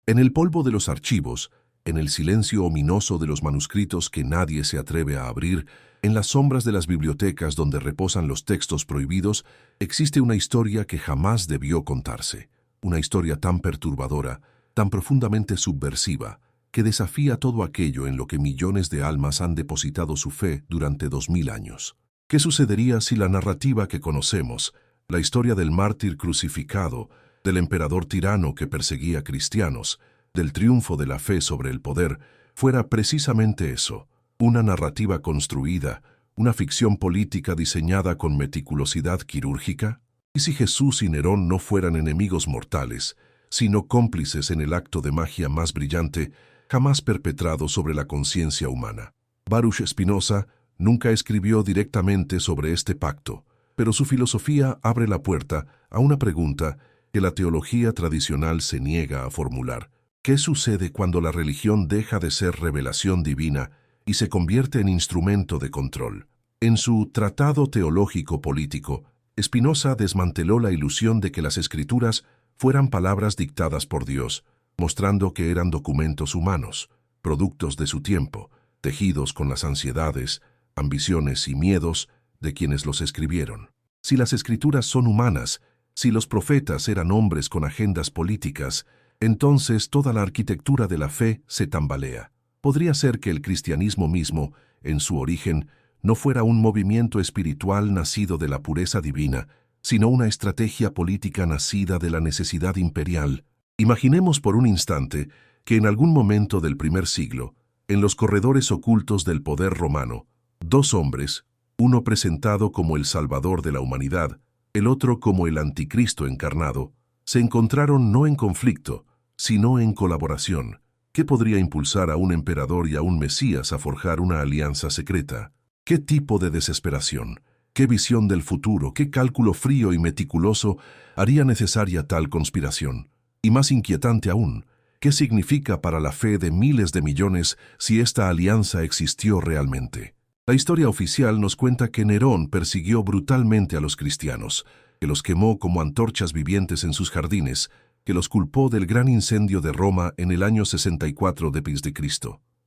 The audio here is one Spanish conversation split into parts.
En el polvo de los archivos, en el silencio ominoso de los manuscritos que nadie se atreve a abrir, en las sombras de las bibliotecas donde reposan los textos prohibidos, existe una historia que jamás debió contarse. Una historia tan perturbadora, tan profundamente subversiva, que desafía todo aquello en lo que millones de almas han depositado su fe durante 2000 años. ¿Qué sucedería si la narrativa que conocemos, la historia del mártir crucificado, del emperador tirano que perseguía cristianos, del triunfo de la fe sobre el poder, fuera precisamente eso, una narrativa construida, una ficción política diseñada con meticulosidad quirúrgica? ¿Y si Jesús y Nerón no fueran enemigos mortales, sino cómplices en el acto de magia más brillante jamás perpetrado sobre la conciencia humana? Baruch Spinoza nunca escribió directamente sobre este pacto, pero su filosofía abre la puerta a una pregunta que la teología tradicional se niega a formular. ¿Qué sucede cuando la religión deja de ser revelación divina y se convierte en instrumento de control? En su Tratado Teológico Político, Spinoza desmanteló la ilusión de que las Escrituras fueran palabras dictadas por Dios, mostrando que eran documentos humanos, productos de su tiempo, tejidos con las ansiedades, ambiciones y miedos de quienes los escribieron. Si las Escrituras son humanas, si los profetas eran hombres con agendas políticas, entonces toda la arquitectura de la fe se tambalea. Podría ser que el cristianismo mismo, en su origen, no fuera un movimiento espiritual nacido de la pureza divina, sino una estrategia política nacida de la necesidad imperial. Imaginemos por un instante que en algún momento del primer siglo, en los corredores ocultos del poder romano, dos hombres, uno presentado como el Salvador de la humanidad, el otro como el Anticristo encarnado, se encontraron no en conflicto, sino en colaboración. ¿Qué podría impulsar a un emperador y a un Mesías a forjar una alianza secreta? ¿Qué tipo de desesperación, qué visión del futuro, qué cálculo frío y meticuloso haría necesaria tal conspiración? Y más inquietante aún, ¿qué significa para la fe de miles de millones si esta alianza existió realmente? La historia oficial nos cuenta que Nerón persiguió brutalmente a los cristianos, que los quemó como antorchas vivientes en sus jardines, que los culpó del gran incendio de Roma en el año 64 d.C.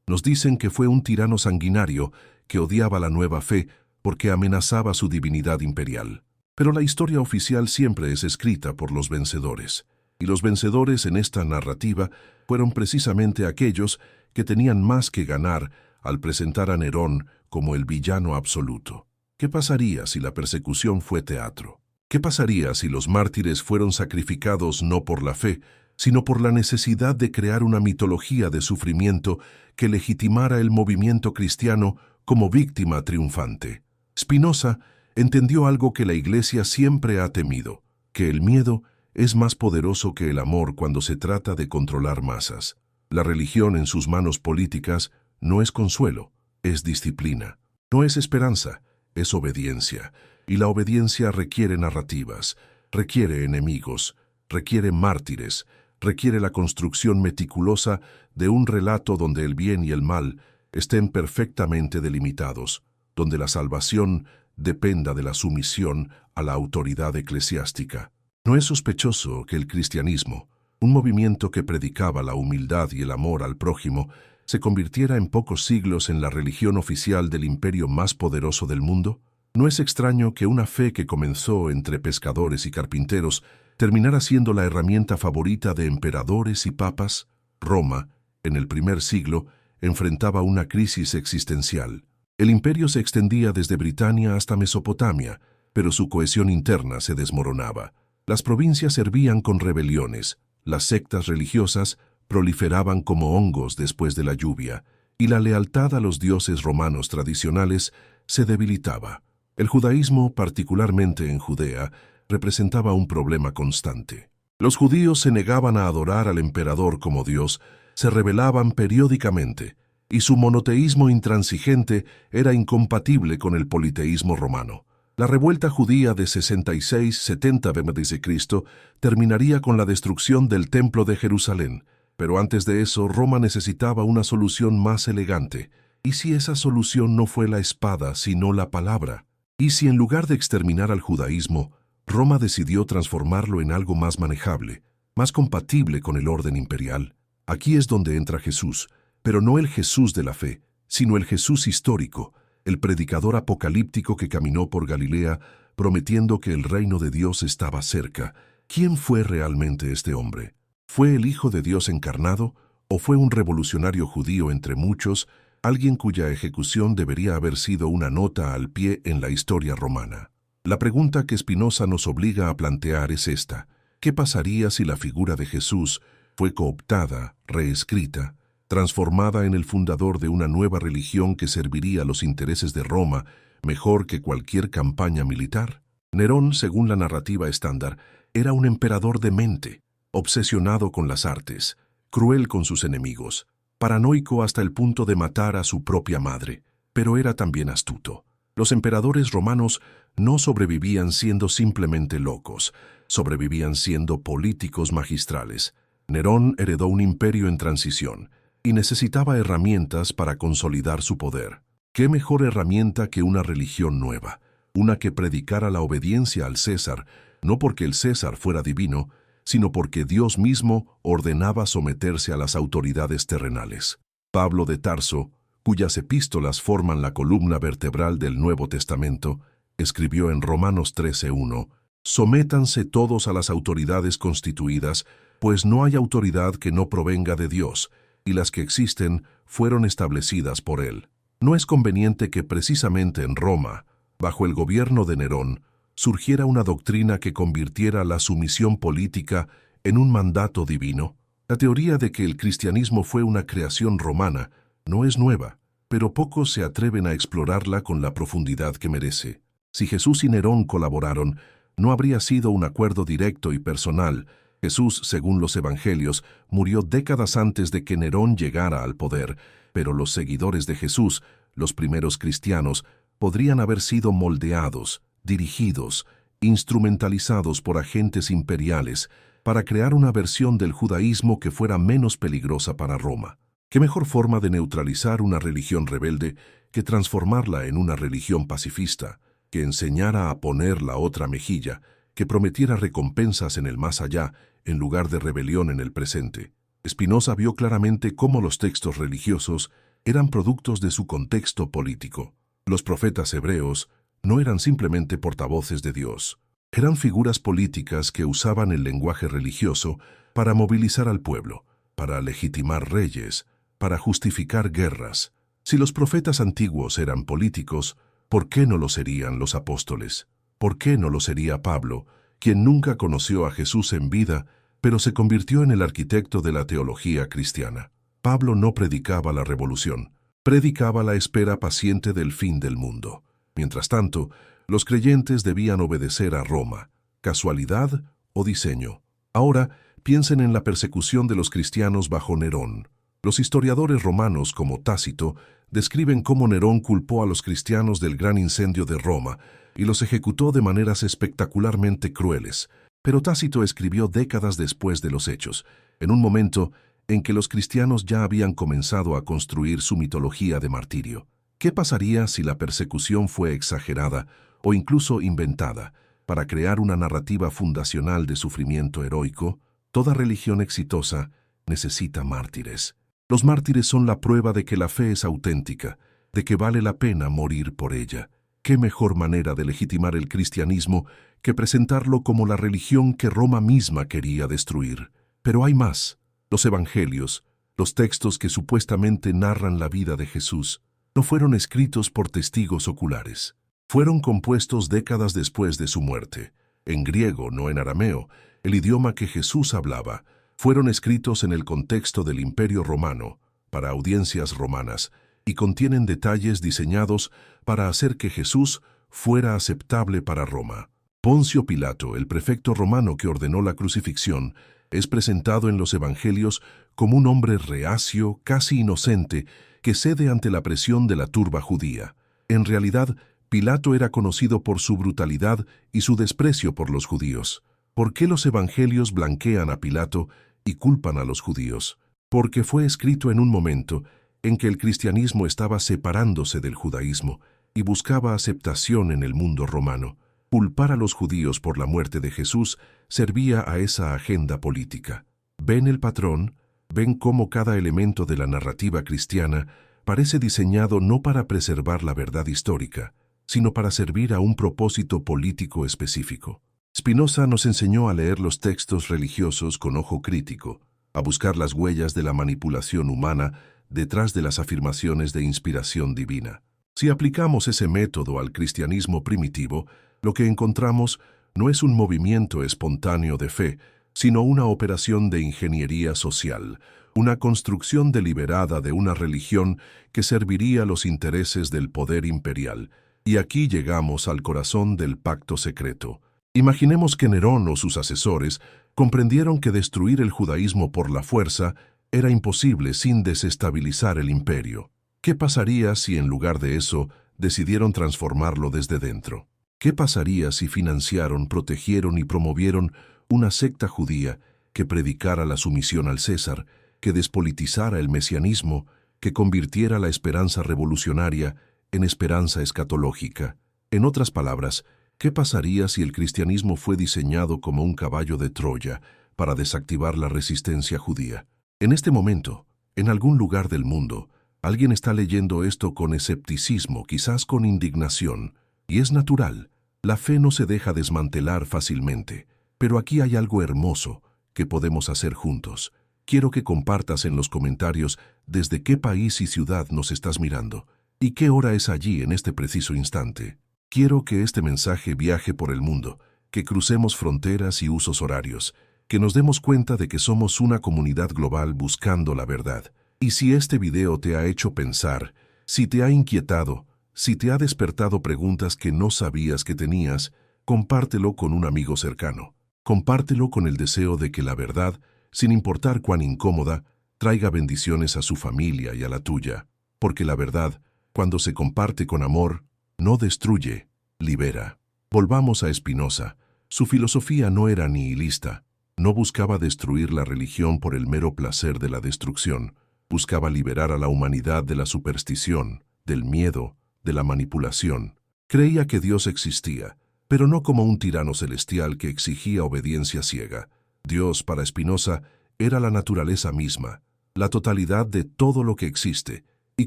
Nos dicen que fue un tirano sanguinario que odiaba la nueva fe porque amenazaba su divinidad imperial. Pero la historia oficial siempre es escrita por los vencedores, y los vencedores en esta narrativa fueron precisamente aquellos que tenían más que ganar al presentar a Nerón como el villano absoluto. ¿Qué pasaría si la persecución fue teatro? ¿Qué pasaría si los mártires fueron sacrificados no por la fe, sino por la necesidad de crear una mitología de sufrimiento que legitimara el movimiento cristiano como víctima triunfante? Spinoza entendió algo que la Iglesia siempre ha temido, que el miedo es más poderoso que el amor cuando se trata de controlar masas. La religión en sus manos políticas no es consuelo, es disciplina. No es esperanza, es obediencia. Y la obediencia requiere narrativas, requiere enemigos, requiere mártires, requiere la construcción meticulosa de un relato donde el bien y el mal estén perfectamente delimitados, donde la salvación dependa de la sumisión a la autoridad eclesiástica. No es sospechoso que el cristianismo, un movimiento que predicaba la humildad y el amor al prójimo, se convirtiera en pocos siglos en la religión oficial del imperio más poderoso del mundo. No es extraño que una fe que comenzó entre pescadores y carpinteros terminara siendo la herramienta favorita de emperadores y papas. Roma, en el primer siglo, enfrentaba una crisis existencial. El imperio se extendía desde Britania hasta Mesopotamia, pero su cohesión interna se desmoronaba. Las provincias hervían con rebeliones, las sectas religiosas proliferaban como hongos después de la lluvia, y la lealtad a los dioses romanos tradicionales se debilitaba. El judaísmo, particularmente en Judea, representaba un problema constante. Los judíos se negaban a adorar al emperador como Dios, se rebelaban periódicamente, y su monoteísmo intransigente era incompatible con el politeísmo romano. La revuelta judía de 66-70 b.C. terminaría con la destrucción del Templo de Jerusalén, pero antes de eso Roma necesitaba una solución más elegante. ¿Y si esa solución no fue la espada, sino la palabra? ¿Y si en lugar de exterminar al judaísmo, Roma decidió transformarlo en algo más manejable, más compatible con el orden imperial? Aquí es donde entra Jesús, pero no el Jesús de la fe, sino el Jesús histórico, el predicador apocalíptico que caminó por Galilea prometiendo que el reino de Dios estaba cerca. ¿Quién fue realmente este hombre? ¿Fue el Hijo de Dios encarnado o fue un revolucionario judío entre muchos, alguien cuya ejecución debería haber sido una nota al pie en la historia romana? La pregunta que Spinoza nos obliga a plantear es esta: ¿qué pasaría si la figura de Jesús fue cooptada, reescrita, transformada en el fundador de una nueva religión que serviría a los intereses de Roma mejor que cualquier campaña militar? Nerón, según la narrativa estándar, era un emperador demente, obsesionado con las artes, cruel con sus enemigos, paranoico hasta el punto de matar a su propia madre, pero era también astuto. Los emperadores romanos no sobrevivían siendo simplemente locos, sobrevivían siendo políticos magistrales. Nerón heredó un imperio en transición y necesitaba herramientas para consolidar su poder. ¿Qué mejor herramienta que una religión nueva? Una que predicara la obediencia al César, no porque el César fuera divino, sino porque Dios mismo ordenaba someterse a las autoridades terrenales. Pablo de Tarso, cuyas epístolas forman la columna vertebral del Nuevo Testamento, escribió en Romanos 13:1: «Sométanse todos a las autoridades constituidas, pues no hay autoridad que no provenga de Dios, y las que existen fueron establecidas por Él». ¿No es conveniente que precisamente en Roma, bajo el gobierno de Nerón, surgiera una doctrina que convirtiera la sumisión política en un mandato divino? La teoría de que el cristianismo fue una creación romana no es nueva, pero pocos se atreven a explorarla con la profundidad que merece. Si Jesús y Nerón colaboraron, no habría sido un acuerdo directo y personal. Jesús, según los evangelios, murió décadas antes de que Nerón llegara al poder, pero los seguidores de Jesús, los primeros cristianos, podrían haber sido moldeados, dirigidos, instrumentalizados por agentes imperiales para crear una versión del judaísmo que fuera menos peligrosa para Roma. ¿Qué mejor forma de neutralizar una religión rebelde que transformarla en una religión pacifista, que enseñara a poner la otra mejilla, que prometiera recompensas en el más allá en lugar de rebelión en el presente? Spinoza vio claramente cómo los textos religiosos eran productos de su contexto político. Los profetas hebreos no eran simplemente portavoces de Dios. Eran figuras políticas que usaban el lenguaje religioso para movilizar al pueblo, para legitimar reyes, para justificar guerras. Si los profetas antiguos eran políticos, ¿por qué no lo serían los apóstoles? ¿Por qué no lo sería Pablo, quien nunca conoció a Jesús en vida, pero se convirtió en el arquitecto de la teología cristiana? Pablo no predicaba la revolución, predicaba la espera paciente del fin del mundo. Mientras tanto, los creyentes debían obedecer a Roma. ¿Casualidad o diseño? Ahora, piensen en la persecución de los cristianos bajo Nerón. Los historiadores romanos, como Tácito, describen cómo Nerón culpó a los cristianos del gran incendio de Roma y los ejecutó de maneras espectacularmente crueles. Pero Tácito escribió décadas después de los hechos, en un momento en que los cristianos ya habían comenzado a construir su mitología de martirio. ¿Qué pasaría si la persecución fue exagerada o incluso inventada para crear una narrativa fundacional de sufrimiento heroico? Toda religión exitosa necesita mártires. Los mártires son la prueba de que la fe es auténtica, de que vale la pena morir por ella. ¿Qué mejor manera de legitimar el cristianismo que presentarlo como la religión que Roma misma quería destruir? Pero hay más. Los evangelios, los textos que supuestamente narran la vida de Jesús, no fueron escritos por testigos oculares. Fueron compuestos décadas después de su muerte, en griego, no en arameo, el idioma que Jesús hablaba. Fueron escritos en el contexto del Imperio Romano, para audiencias romanas, y contienen detalles diseñados para hacer que Jesús fuera aceptable para Roma. Poncio Pilato, el prefecto romano que ordenó la crucifixión, es presentado en los evangelios como un hombre reacio, casi inocente, que cede ante la presión de la turba judía. En realidad, Pilato era conocido por su brutalidad y su desprecio por los judíos. ¿Por qué los evangelios blanquean a Pilato y culpan a los judíos? Porque fue escrito en un momento en que el cristianismo estaba separándose del judaísmo y buscaba aceptación en el mundo romano. Culpar a los judíos por la muerte de Jesús servía a esa agenda política. ¿Ven el patrón? ven cómo cada elemento de la narrativa cristiana parece diseñado no para preservar la verdad histórica, sino para servir a un propósito político específico. Spinoza nos enseñó a leer los textos religiosos con ojo crítico, a buscar las huellas de la manipulación humana detrás de las afirmaciones de inspiración divina. Si aplicamos ese método al cristianismo primitivo, lo que encontramos no es un movimiento espontáneo de fe, sino una operación de ingeniería social, una construcción deliberada de una religión que serviría a los intereses del poder imperial. Y aquí llegamos al corazón del pacto secreto. Imaginemos que Nerón o sus asesores comprendieron que destruir el judaísmo por la fuerza era imposible sin desestabilizar el imperio. ¿Qué pasaría si en lugar de eso decidieron transformarlo desde dentro? ¿Qué pasaría si financiaron, protegieron y promovieron una secta judía que predicara la sumisión al César, que despolitizara el mesianismo, que convirtiera la esperanza revolucionaria en esperanza escatológica? En otras palabras, ¿qué pasaría si el cristianismo fue diseñado como un caballo de Troya para desactivar la resistencia judía? En este momento, en algún lugar del mundo, alguien está leyendo esto con escepticismo, quizás con indignación, y es natural. La fe no se deja desmantelar fácilmente, pero aquí hay algo hermoso que podemos hacer juntos. Quiero que compartas en los comentarios desde qué país y ciudad nos estás mirando y qué hora es allí en este preciso instante. Quiero que este mensaje viaje por el mundo, que crucemos fronteras y usos horarios, que nos demos cuenta de que somos una comunidad global buscando la verdad. Y si este video te ha hecho pensar, si te ha inquietado, si te ha despertado preguntas que no sabías que tenías, compártelo con un amigo cercano. Compártelo con el deseo de que la verdad, sin importar cuán incómoda, traiga bendiciones a su familia y a la tuya. Porque la verdad, cuando se comparte con amor, no destruye, libera. Volvamos a Spinoza. Su filosofía no era nihilista. No buscaba destruir la religión por el mero placer de la destrucción. Buscaba liberar a la humanidad de la superstición, del miedo, de la manipulación. Creía que Dios existía, pero no como un tirano celestial que exigía obediencia ciega. Dios, para Spinoza, era la naturaleza misma, la totalidad de todo lo que existe, y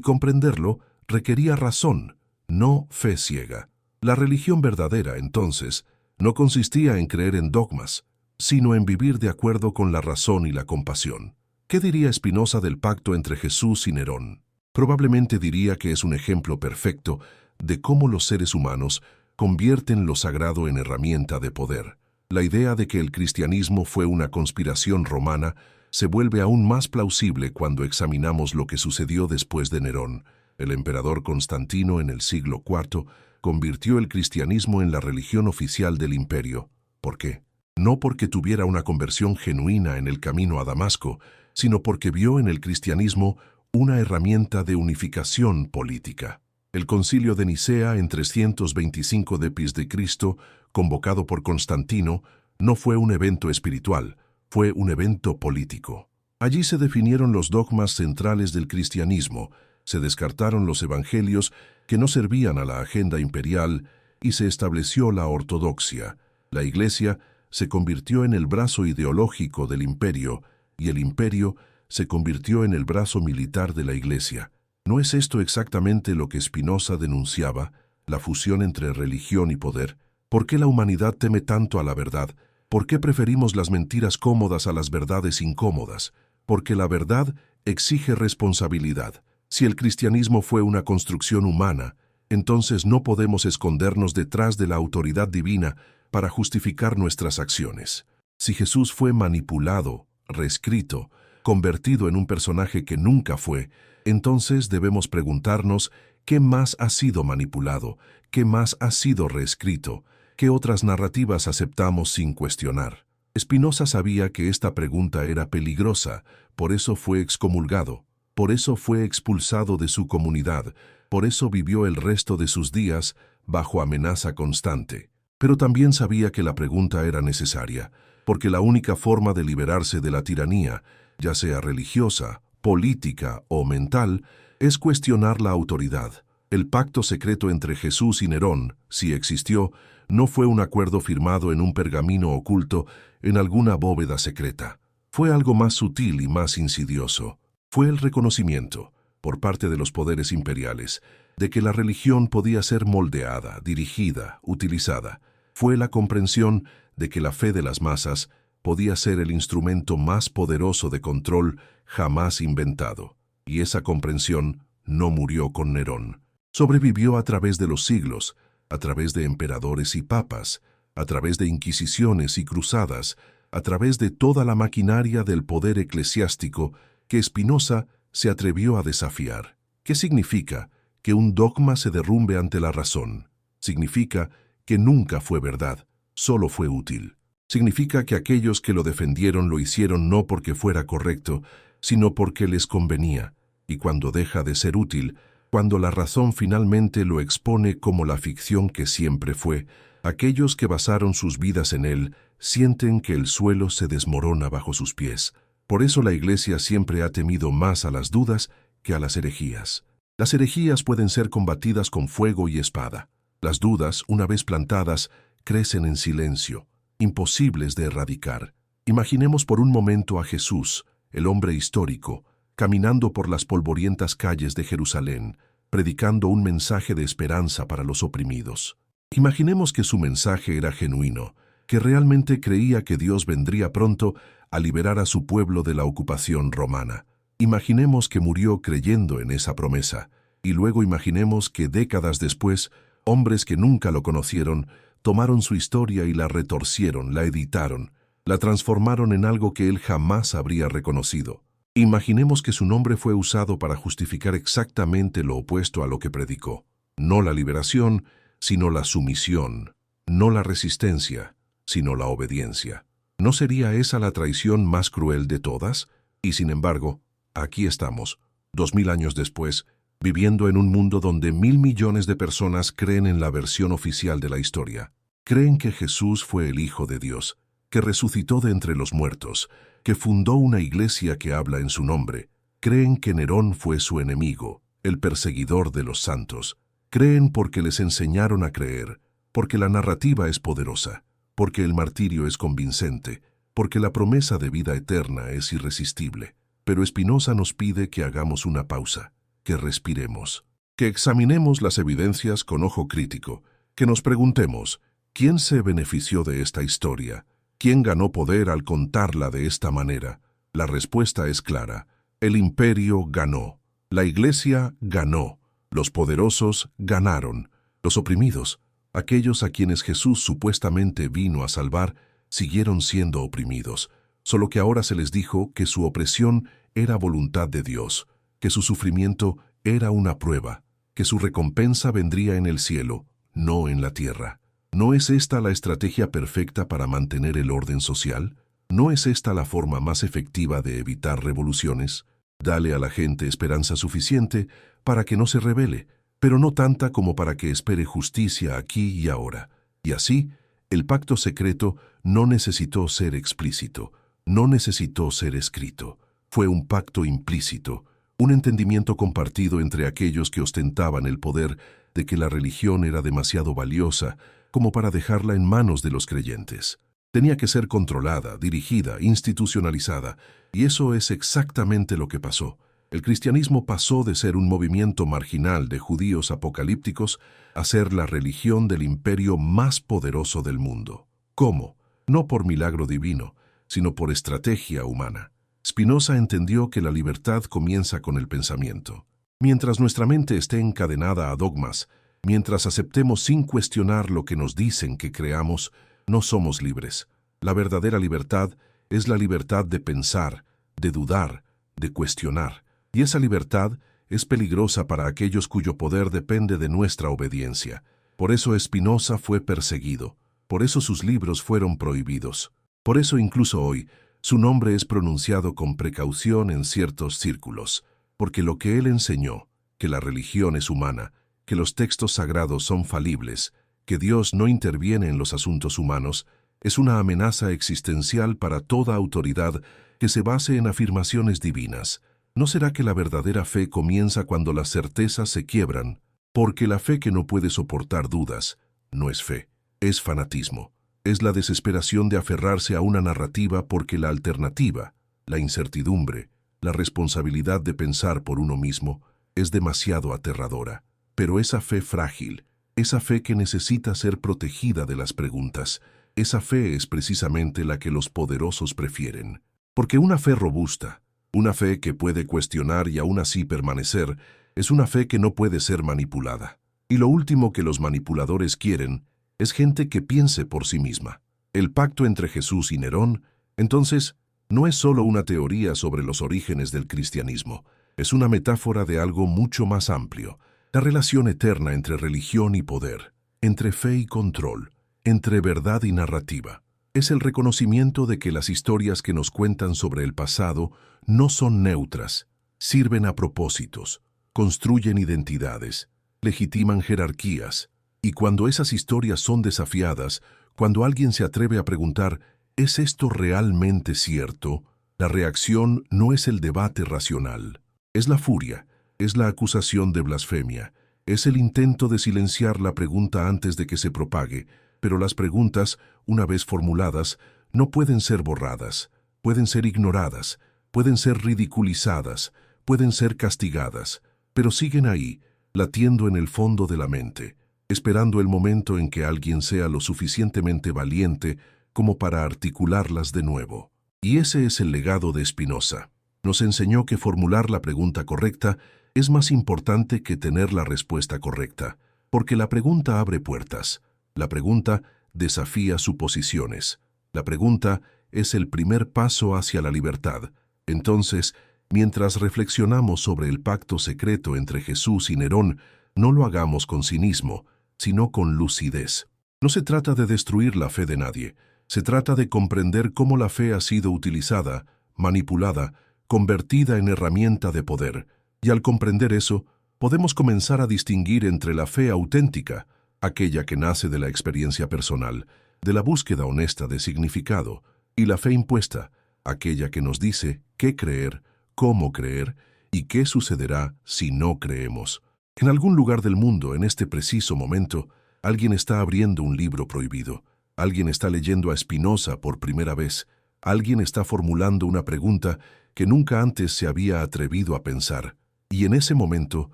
comprenderlo requería razón, no fe ciega. La religión verdadera, entonces, no consistía en creer en dogmas, sino en vivir de acuerdo con la razón y la compasión. ¿Qué diría Spinoza del pacto entre Jesús y Nerón? Probablemente diría que es un ejemplo perfecto de cómo los seres humanos convierten lo sagrado en herramienta de poder. La idea de que el cristianismo fue una conspiración romana se vuelve aún más plausible cuando examinamos lo que sucedió después de Nerón. El emperador Constantino en el siglo IV convirtió el cristianismo en la religión oficial del imperio. ¿Por qué? No porque tuviera una conversión genuina en el camino a Damasco, sino porque vio en el cristianismo una herramienta de unificación política. El Concilio de Nicea en 325 d.C., convocado por Constantino, no fue un evento espiritual, fue un evento político. Allí se definieron los dogmas centrales del cristianismo, se descartaron los evangelios que no servían a la agenda imperial y se estableció la ortodoxia. La Iglesia se convirtió en el brazo ideológico del imperio y el imperio se convirtió en el brazo militar de la Iglesia. ¿No es esto exactamente lo que Spinoza denunciaba, la fusión entre religión y poder? ¿Por qué la humanidad teme tanto a la verdad? ¿Por qué preferimos las mentiras cómodas a las verdades incómodas? Porque la verdad exige responsabilidad. Si el cristianismo fue una construcción humana, entonces no podemos escondernos detrás de la autoridad divina para justificar nuestras acciones. Si Jesús fue manipulado, reescrito, convertido en un personaje que nunca fue, entonces debemos preguntarnos qué más ha sido manipulado, qué más ha sido reescrito, qué otras narrativas aceptamos sin cuestionar. Spinoza sabía que esta pregunta era peligrosa, por eso fue excomulgado, por eso fue expulsado de su comunidad, por eso vivió el resto de sus días bajo amenaza constante. Pero también sabía que la pregunta era necesaria, porque la única forma de liberarse de la tiranía, ya sea religiosa, política o mental, es cuestionar la autoridad. El pacto secreto entre Jesús y Nerón, si existió, no fue un acuerdo firmado en un pergamino oculto en alguna bóveda secreta. Fue algo más sutil y más insidioso. Fue el reconocimiento, por parte de los poderes imperiales, de que la religión podía ser moldeada, dirigida, utilizada. Fue la comprensión de que la fe de las masas podía ser el instrumento más poderoso de control jamás inventado. Y esa comprensión no murió con Nerón. Sobrevivió a través de los siglos, a través de emperadores y papas, a través de inquisiciones y cruzadas, a través de toda la maquinaria del poder eclesiástico que Spinoza se atrevió a desafiar. ¿Qué significa que un dogma se derrumbe ante la razón? Significa que nunca fue verdad, solo fue útil. Significa que aquellos que lo defendieron lo hicieron no porque fuera correcto, sino porque les convenía, y cuando deja de ser útil, cuando la razón finalmente lo expone como la ficción que siempre fue, aquellos que basaron sus vidas en él sienten que el suelo se desmorona bajo sus pies. Por eso la Iglesia siempre ha temido más a las dudas que a las herejías. Las herejías pueden ser combatidas con fuego y espada. Las dudas, una vez plantadas, crecen en silencio, imposibles de erradicar. Imaginemos por un momento a Jesús, el hombre histórico, caminando por las polvorientas calles de Jerusalén, predicando un mensaje de esperanza para los oprimidos. Imaginemos que su mensaje era genuino, que realmente creía que Dios vendría pronto a liberar a su pueblo de la ocupación romana. Imaginemos que murió creyendo en esa promesa, y luego imaginemos que décadas después, hombres que nunca lo conocieron, tomaron su historia y la retorcieron, la editaron, la transformaron en algo que él jamás habría reconocido. Imaginemos que su nombre fue usado para justificar exactamente lo opuesto a lo que predicó. No la liberación, sino la sumisión. No la resistencia, sino la obediencia. ¿No sería esa la traición más cruel de todas? Y sin embargo, aquí estamos, 2000 años después, viviendo en un mundo donde 1.000 millones de personas creen en la versión oficial de la historia. Creen que Jesús fue el Hijo de Dios, que resucitó de entre los muertos, que fundó una iglesia que habla en su nombre. Creen que Nerón fue su enemigo, el perseguidor de los santos. Creen porque les enseñaron a creer, porque la narrativa es poderosa, porque el martirio es convincente, porque la promesa de vida eterna es irresistible. Pero Spinoza nos pide que hagamos una pausa, que respiremos, que examinemos las evidencias con ojo crítico, que nos preguntemos, ¿quién se benefició de esta historia? ¿Quién ganó poder al contarla de esta manera? La respuesta es clara. El imperio ganó. La iglesia ganó. Los poderosos ganaron. Los oprimidos, aquellos a quienes Jesús supuestamente vino a salvar, siguieron siendo oprimidos, solo que ahora se les dijo que su opresión era voluntad de Dios, que su sufrimiento era una prueba, que su recompensa vendría en el cielo, no en la tierra. ¿No es esta la estrategia perfecta para mantener el orden social? ¿No es esta la forma más efectiva de evitar revoluciones? Dale a la gente esperanza suficiente para que no se rebele, pero no tanta como para que espere justicia aquí y ahora. Y así, el pacto secreto no necesitó ser explícito, no necesitó ser escrito. Fue un pacto implícito, un entendimiento compartido entre aquellos que ostentaban el poder de que la religión era demasiado valiosa como para dejarla en manos de los creyentes. Tenía que ser controlada, dirigida, institucionalizada, y eso es exactamente lo que pasó. El cristianismo pasó de ser un movimiento marginal de judíos apocalípticos a ser la religión del imperio más poderoso del mundo. ¿Cómo? No por milagro divino, sino por estrategia humana. Spinoza entendió que la libertad comienza con el pensamiento. Mientras nuestra mente esté encadenada a dogmas, mientras aceptemos sin cuestionar lo que nos dicen que creamos, no somos libres. La verdadera libertad es la libertad de pensar, de dudar, de cuestionar. Y esa libertad es peligrosa para aquellos cuyo poder depende de nuestra obediencia. Por eso Spinoza fue perseguido. Por eso sus libros fueron prohibidos. Por eso incluso hoy, su nombre es pronunciado con precaución en ciertos círculos. Porque lo que él enseñó, que la religión es humana, que los textos sagrados son falibles, que Dios no interviene en los asuntos humanos, es una amenaza existencial para toda autoridad que se base en afirmaciones divinas. ¿No será que la verdadera fe comienza cuando las certezas se quiebran? Porque la fe que no puede soportar dudas no es fe, es fanatismo. Es la desesperación de aferrarse a una narrativa porque la alternativa, la incertidumbre, la responsabilidad de pensar por uno mismo, es demasiado aterradora. Pero esa fe frágil, esa fe que necesita ser protegida de las preguntas, esa fe es precisamente la que los poderosos prefieren. Porque una fe robusta, una fe que puede cuestionar y aún así permanecer, es una fe que no puede ser manipulada. Y lo último que los manipuladores quieren es gente que piense por sí misma. El pacto entre Jesús y Nerón, entonces, no es solo una teoría sobre los orígenes del cristianismo, es una metáfora de algo mucho más amplio, la relación eterna entre religión y poder, entre fe y control, entre verdad y narrativa. Es el reconocimiento de que las historias que nos cuentan sobre el pasado no son neutras, sirven a propósitos, construyen identidades, legitiman jerarquías, y cuando esas historias son desafiadas, cuando alguien se atreve a preguntar, ¿es esto realmente cierto?, la reacción no es el debate racional, es la furia, es la acusación de blasfemia, es el intento de silenciar la pregunta antes de que se propague, pero las preguntas, una vez formuladas, no pueden ser borradas, pueden ser ignoradas, pueden ser ridiculizadas, pueden ser castigadas, pero siguen ahí, latiendo en el fondo de la mente, esperando el momento en que alguien sea lo suficientemente valiente como para articularlas de nuevo. Y ese es el legado de Spinoza. Nos enseñó que formular la pregunta correcta es más importante que tener la respuesta correcta, porque la pregunta abre puertas, la pregunta desafía suposiciones, la pregunta es el primer paso hacia la libertad. Entonces, mientras reflexionamos sobre el pacto secreto entre Jesús y Nerón, no lo hagamos con cinismo, sino con lucidez. No se trata de destruir la fe de nadie, se trata de comprender cómo la fe ha sido utilizada, manipulada, convertida en herramienta de poder, y al comprender eso, podemos comenzar a distinguir entre la fe auténtica, aquella que nace de la experiencia personal, de la búsqueda honesta de significado, y la fe impuesta, aquella que nos dice qué creer, cómo creer y qué sucederá si no creemos. En algún lugar del mundo, en este preciso momento, alguien está abriendo un libro prohibido, alguien está leyendo a Spinoza por primera vez, alguien está formulando una pregunta que nunca antes se había atrevido a pensar. Y en ese momento,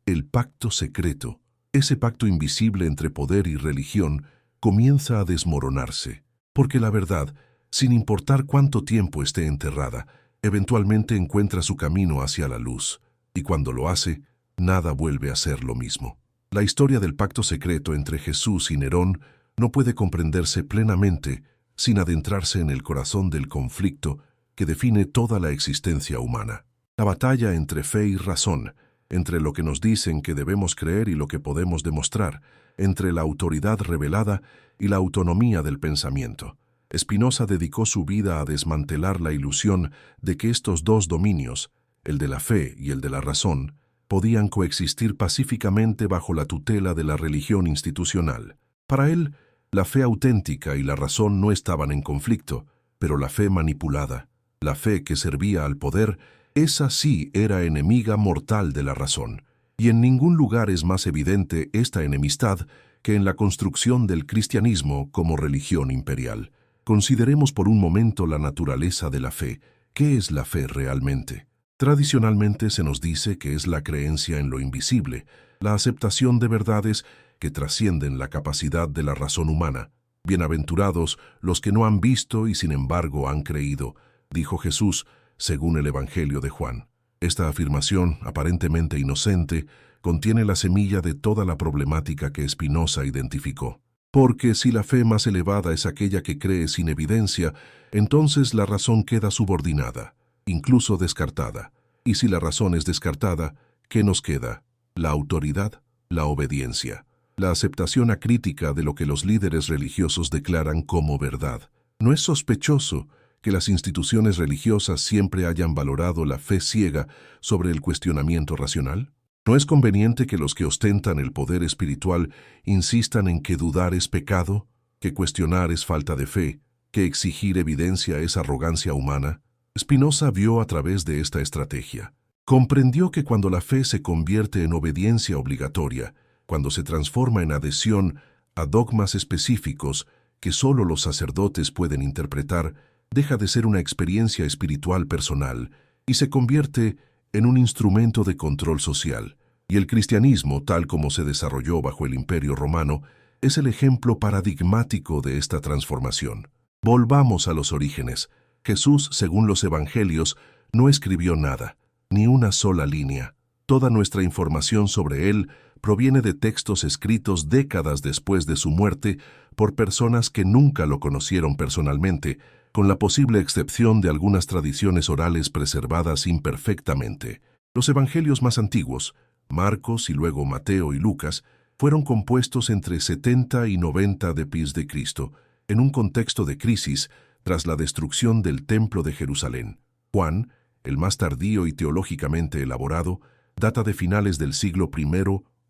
el pacto secreto, ese pacto invisible entre poder y religión, comienza a desmoronarse. Porque la verdad, sin importar cuánto tiempo esté enterrada, eventualmente encuentra su camino hacia la luz. Y cuando lo hace, nada vuelve a ser lo mismo. La historia del pacto secreto entre Jesús y Nerón no puede comprenderse plenamente sin adentrarse en el corazón del conflicto que define toda la existencia humana. La batalla entre fe y razón, entre lo que nos dicen que debemos creer y lo que podemos demostrar, entre la autoridad revelada y la autonomía del pensamiento. Spinoza dedicó su vida a desmantelar la ilusión de que estos dos dominios, el de la fe y el de la razón, podían coexistir pacíficamente bajo la tutela de la religión institucional. Para él, la fe auténtica y la razón no estaban en conflicto, pero la fe manipulada, la fe que servía al poder, esa sí era enemiga mortal de la razón. Y en ningún lugar es más evidente esta enemistad que en la construcción del cristianismo como religión imperial. Consideremos por un momento la naturaleza de la fe. ¿Qué es la fe realmente? Tradicionalmente se nos dice que es la creencia en lo invisible, la aceptación de verdades que trascienden la capacidad de la razón humana. Bienaventurados los que no han visto y sin embargo han creído, dijo Jesús, según el Evangelio de Juan. Esta afirmación, aparentemente inocente, contiene la semilla de toda la problemática que Spinoza identificó. Porque si la fe más elevada es aquella que cree sin evidencia, entonces la razón queda subordinada, incluso descartada. Y si la razón es descartada, ¿qué nos queda? La autoridad, la obediencia, la aceptación acrítica de lo que los líderes religiosos declaran como verdad. ¿No es sospechoso que las instituciones religiosas siempre hayan valorado la fe ciega sobre el cuestionamiento racional? ¿No es conveniente que los que ostentan el poder espiritual insistan en que dudar es pecado, que cuestionar es falta de fe, que exigir evidencia es arrogancia humana? Spinoza vio a través de esta estrategia. Comprendió que cuando la fe se convierte en obediencia obligatoria, cuando se transforma en adhesión a dogmas específicos que solo los sacerdotes pueden interpretar, deja de ser una experiencia espiritual personal y se convierte en un instrumento de control social. Y el cristianismo, tal como se desarrolló bajo el Imperio Romano, es el ejemplo paradigmático de esta transformación. Volvamos a los orígenes. Jesús, según los Evangelios, no escribió nada, ni una sola línea. Toda nuestra información sobre él proviene de textos escritos décadas después de su muerte por personas que nunca lo conocieron personalmente, con la posible excepción de algunas tradiciones orales preservadas imperfectamente. Los evangelios más antiguos, Marcos y luego Mateo y Lucas, fueron compuestos entre 70 y 90 d.C., en un contexto de crisis tras la destrucción del Templo de Jerusalén. Juan, el más tardío y teológicamente elaborado, data de finales del siglo I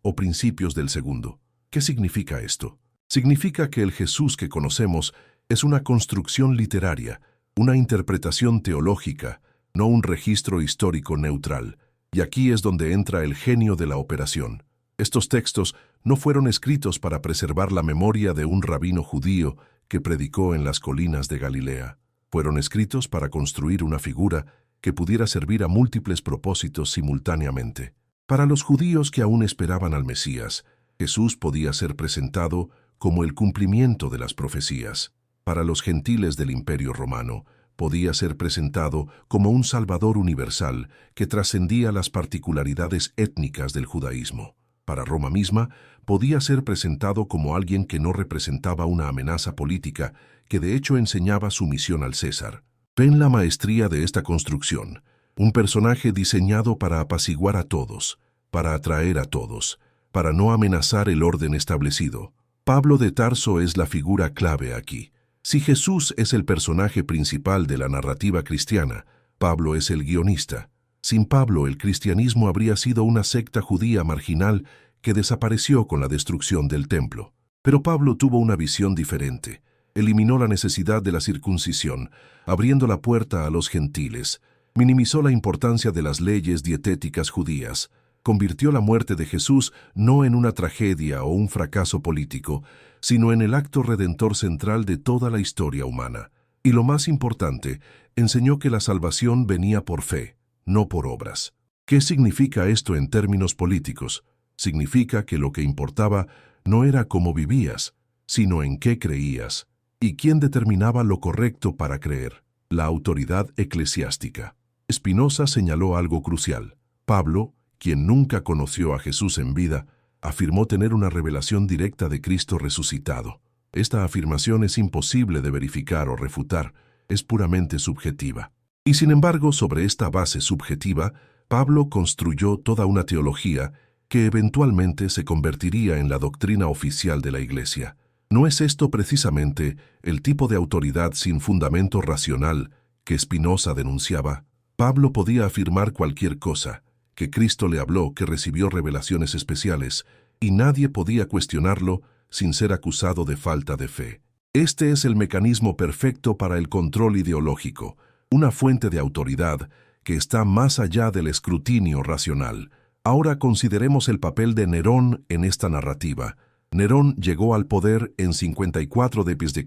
o principios del segundo. ¿Qué significa esto? Significa que el Jesús que conocemos es una construcción literaria, una interpretación teológica, no un registro histórico neutral. Y aquí es donde entra el genio de la operación. Estos textos no fueron escritos para preservar la memoria de un rabino judío que predicó en las colinas de Galilea. Fueron escritos para construir una figura que pudiera servir a múltiples propósitos simultáneamente. Para los judíos que aún esperaban al Mesías, Jesús podía ser presentado como el cumplimiento de las profecías. Para los gentiles del Imperio Romano, podía ser presentado como un Salvador universal que trascendía las particularidades étnicas del judaísmo. Para Roma misma, podía ser presentado como alguien que no representaba una amenaza política, que de hecho enseñaba sumisión al César. Ven la maestría de esta construcción, un personaje diseñado para apaciguar a todos, para atraer a todos, para no amenazar el orden establecido. Pablo de Tarso es la figura clave aquí. Si Jesús es el personaje principal de la narrativa cristiana, Pablo es el guionista. Sin Pablo, el cristianismo habría sido una secta judía marginal que desapareció con la destrucción del templo. Pero Pablo tuvo una visión diferente. Eliminó la necesidad de la circuncisión, abriendo la puerta a los gentiles. Minimizó la importancia de las leyes dietéticas judías. Convirtió la muerte de Jesús no en una tragedia o un fracaso político, sino en el acto redentor central de toda la historia humana. Y lo más importante, enseñó que la salvación venía por fe, no por obras. ¿Qué significa esto en términos políticos? Significa que lo que importaba no era cómo vivías, sino en qué creías. ¿Y quién determinaba lo correcto para creer? La autoridad eclesiástica. Spinoza señaló algo crucial. Pablo, quien nunca conoció a Jesús en vida, afirmó tener una revelación directa de Cristo resucitado. Esta afirmación es imposible de verificar o refutar, es puramente subjetiva. Y sin embargo, sobre esta base subjetiva, Pablo construyó toda una teología que eventualmente se convertiría en la doctrina oficial de la Iglesia. ¿No es esto precisamente el tipo de autoridad sin fundamento racional que Spinoza denunciaba? Pablo podía afirmar cualquier cosa, que Cristo le habló, que recibió revelaciones especiales, y nadie podía cuestionarlo sin ser acusado de falta de fe. Este es el mecanismo perfecto para el control ideológico, una fuente de autoridad que está más allá del escrutinio racional. Ahora consideremos el papel de Nerón en esta narrativa. Nerón llegó al poder en 54 d.C.,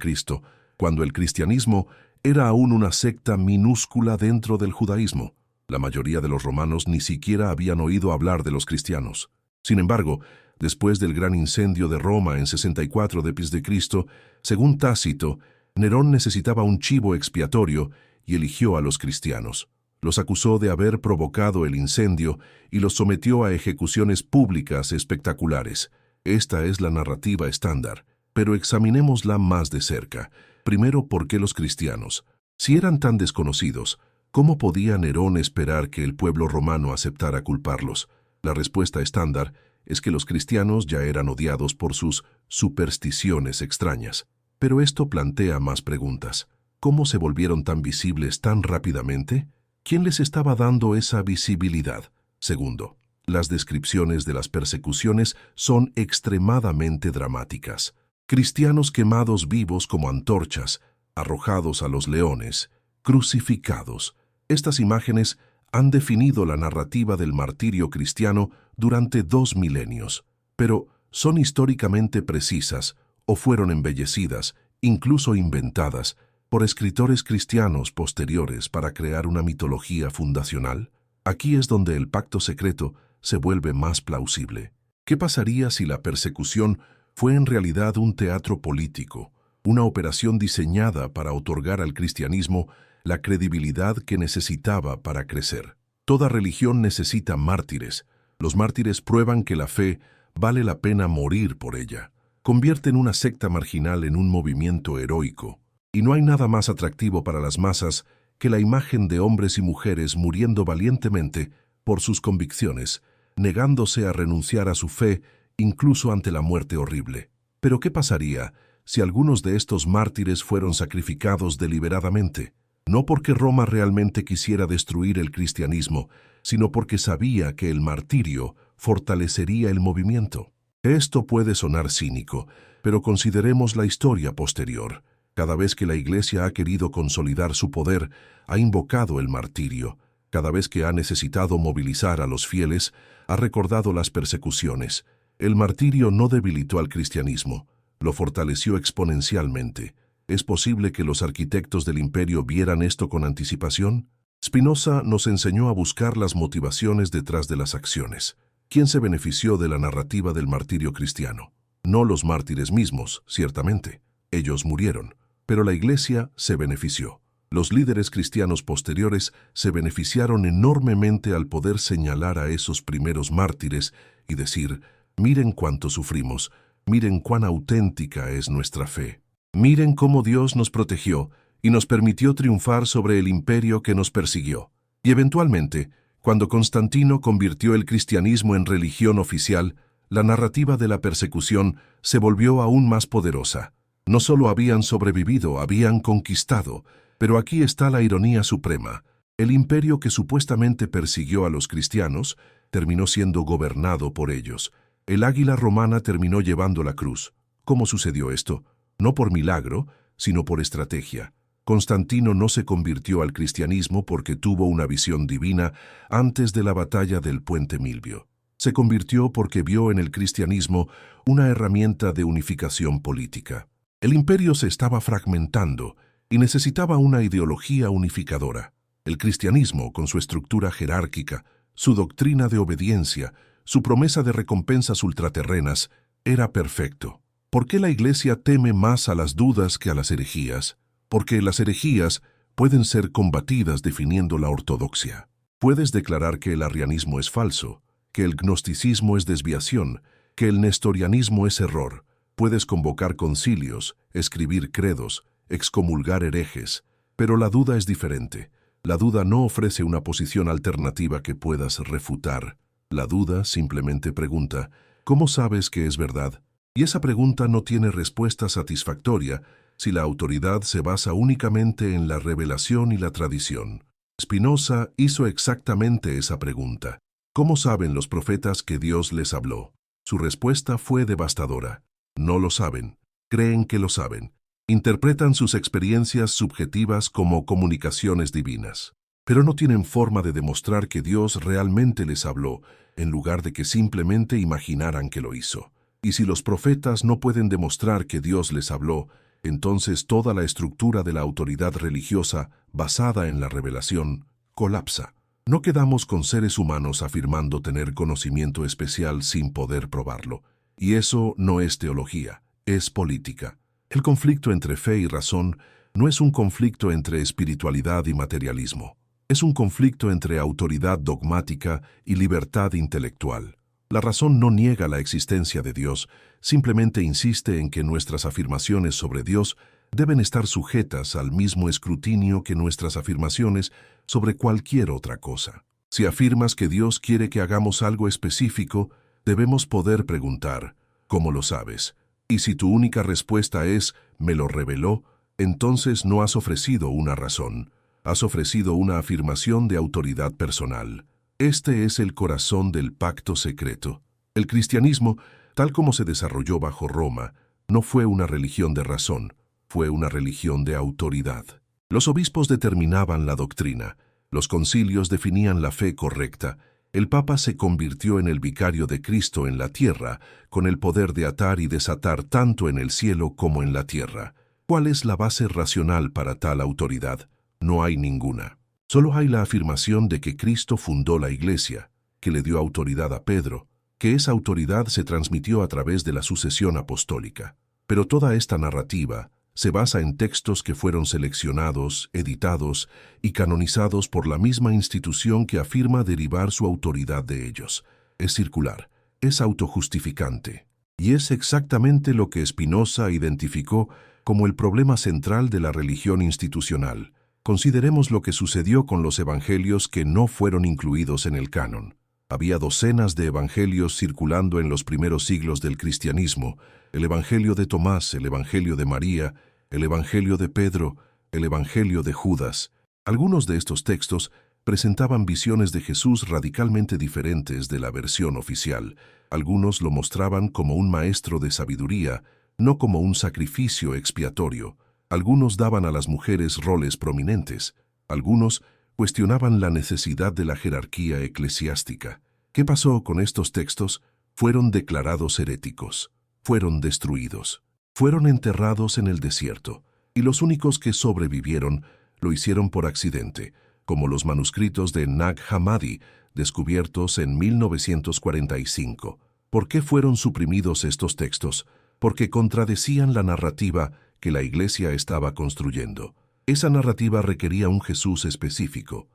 cuando el cristianismo era aún una secta minúscula dentro del judaísmo. La mayoría de los romanos ni siquiera habían oído hablar de los cristianos. Sin embargo, después del gran incendio de Roma en 64 d.C., según Tácito, Nerón necesitaba un chivo expiatorio y eligió a los cristianos. Los acusó de haber provocado el incendio y los sometió a ejecuciones públicas espectaculares. Esta es la narrativa estándar, pero examinémosla más de cerca. Primero, ¿por qué los cristianos? Si eran tan desconocidos, ¿cómo podía Nerón esperar que el pueblo romano aceptara culparlos? La respuesta estándar es que los cristianos ya eran odiados por sus supersticiones extrañas. Pero esto plantea más preguntas. ¿Cómo se volvieron tan visibles tan rápidamente? ¿Quién les estaba dando esa visibilidad? Segundo, las descripciones de las persecuciones son extremadamente dramáticas. Cristianos quemados vivos como antorchas, arrojados a los leones, crucificados. Estas imágenes han definido la narrativa del martirio cristiano durante 2 milenios, pero ¿son históricamente precisas o fueron embellecidas, incluso inventadas, por escritores cristianos posteriores para crear una mitología fundacional? Aquí es donde el pacto secreto se vuelve más plausible. ¿Qué pasaría si la persecución fue en realidad un teatro político, una operación diseñada para otorgar al cristianismo la credibilidad que necesitaba para crecer? Toda religión necesita mártires. Los mártires prueban que la fe vale la pena morir por ella. Convierten una secta marginal en un movimiento heroico. Y no hay nada más atractivo para las masas que la imagen de hombres y mujeres muriendo valientemente por sus convicciones, negándose a renunciar a su fe incluso ante la muerte horrible. Pero ¿qué pasaría si algunos de estos mártires fueron sacrificados deliberadamente? No porque Roma realmente quisiera destruir el cristianismo, sino porque sabía que el martirio fortalecería el movimiento. Esto puede sonar cínico, pero consideremos la historia posterior. Cada vez que la Iglesia ha querido consolidar su poder, ha invocado el martirio. Cada vez que ha necesitado movilizar a los fieles, ha recordado las persecuciones. El martirio no debilitó al cristianismo, lo fortaleció exponencialmente. ¿Es posible que los arquitectos del imperio vieran esto con anticipación? Spinoza nos enseñó a buscar las motivaciones detrás de las acciones. ¿Quién se benefició de la narrativa del martirio cristiano? No los mártires mismos, ciertamente. Ellos murieron. Pero la Iglesia se benefició. Los líderes cristianos posteriores se beneficiaron enormemente al poder señalar a esos primeros mártires y decir: miren cuánto sufrimos, miren cuán auténtica es nuestra fe. Miren cómo Dios nos protegió y nos permitió triunfar sobre el imperio que nos persiguió. Y eventualmente, cuando Constantino convirtió el cristianismo en religión oficial, la narrativa de la persecución se volvió aún más poderosa. No solo habían sobrevivido, habían conquistado. Pero aquí está la ironía suprema. El imperio que supuestamente persiguió a los cristianos terminó siendo gobernado por ellos. El águila romana terminó llevando la cruz. ¿Cómo sucedió esto? No por milagro, sino por estrategia. Constantino no se convirtió al cristianismo porque tuvo una visión divina antes de la batalla del Puente Milvio. Se convirtió porque vio en el cristianismo una herramienta de unificación política. El imperio se estaba fragmentando y necesitaba una ideología unificadora. El cristianismo, con su estructura jerárquica, su doctrina de obediencia, su promesa de recompensas ultraterrenas, era perfecto. ¿Por qué la Iglesia teme más a las dudas que a las herejías? Porque las herejías pueden ser combatidas definiendo la ortodoxia. Puedes declarar que el arrianismo es falso, que el gnosticismo es desviación, que el nestorianismo es error. Puedes convocar concilios, escribir credos, excomulgar herejes, pero la duda es diferente. La duda no ofrece una posición alternativa que puedas refutar. La duda simplemente pregunta: ¿cómo sabes que es verdad? Y esa pregunta no tiene respuesta satisfactoria si la autoridad se basa únicamente en la revelación y la tradición. Spinoza hizo exactamente esa pregunta. ¿Cómo saben los profetas que Dios les habló? Su respuesta fue devastadora. No lo saben. Creen que lo saben. Interpretan sus experiencias subjetivas como comunicaciones divinas. Pero no tienen forma de demostrar que Dios realmente les habló, en lugar de que simplemente imaginaran que lo hizo. Y si los profetas no pueden demostrar que Dios les habló, entonces toda la estructura de la autoridad religiosa, basada en la revelación, colapsa. No quedamos con seres humanos afirmando tener conocimiento especial sin poder probarlo. Y eso no es teología, es política. El conflicto entre fe y razón no es un conflicto entre espiritualidad y materialismo. Es un conflicto entre autoridad dogmática y libertad intelectual. La razón no niega la existencia de Dios, simplemente insiste en que nuestras afirmaciones sobre Dios deben estar sujetas al mismo escrutinio que nuestras afirmaciones sobre cualquier otra cosa. Si afirmas que Dios quiere que hagamos algo específico, debemos poder preguntar: ¿cómo lo sabes? Y si tu única respuesta es «me lo reveló», entonces no has ofrecido una razón, has ofrecido una afirmación de autoridad personal. Este es el corazón del pacto secreto. El cristianismo, tal como se desarrolló bajo Roma, no fue una religión de razón, fue una religión de autoridad. Los obispos determinaban la doctrina, los concilios definían la fe correcta, el Papa se convirtió en el vicario de Cristo en la tierra, con el poder de atar y desatar tanto en el cielo como en la tierra. ¿Cuál es la base racional para tal autoridad? No hay ninguna. Solo hay la afirmación de que Cristo fundó la Iglesia, que le dio autoridad a Pedro, que esa autoridad se transmitió a través de la sucesión apostólica. Pero toda esta narrativa se basa en textos que fueron seleccionados, editados y canonizados por la misma institución que afirma derivar su autoridad de ellos. Es circular, es autojustificante. Y es exactamente lo que Spinoza identificó como el problema central de la religión institucional. Consideremos lo que sucedió con los evangelios que no fueron incluidos en el canon. Había docenas de evangelios circulando en los primeros siglos del cristianismo: el evangelio de Tomás, el evangelio de María, el evangelio de Pedro, el evangelio de Judas. Algunos de estos textos presentaban visiones de Jesús radicalmente diferentes de la versión oficial. Algunos lo mostraban como un maestro de sabiduría, no como un sacrificio expiatorio. Algunos daban a las mujeres roles prominentes. Algunos cuestionaban la necesidad de la jerarquía eclesiástica. ¿Qué pasó con estos textos? Fueron declarados heréticos. Fueron destruidos. Fueron enterrados en el desierto. Y los únicos que sobrevivieron lo hicieron por accidente, como los manuscritos de Nag Hammadi, descubiertos en 1945. ¿Por qué fueron suprimidos estos textos? Porque contradecían la narrativa que la Iglesia estaba construyendo. Esa narrativa requería un Jesús específico,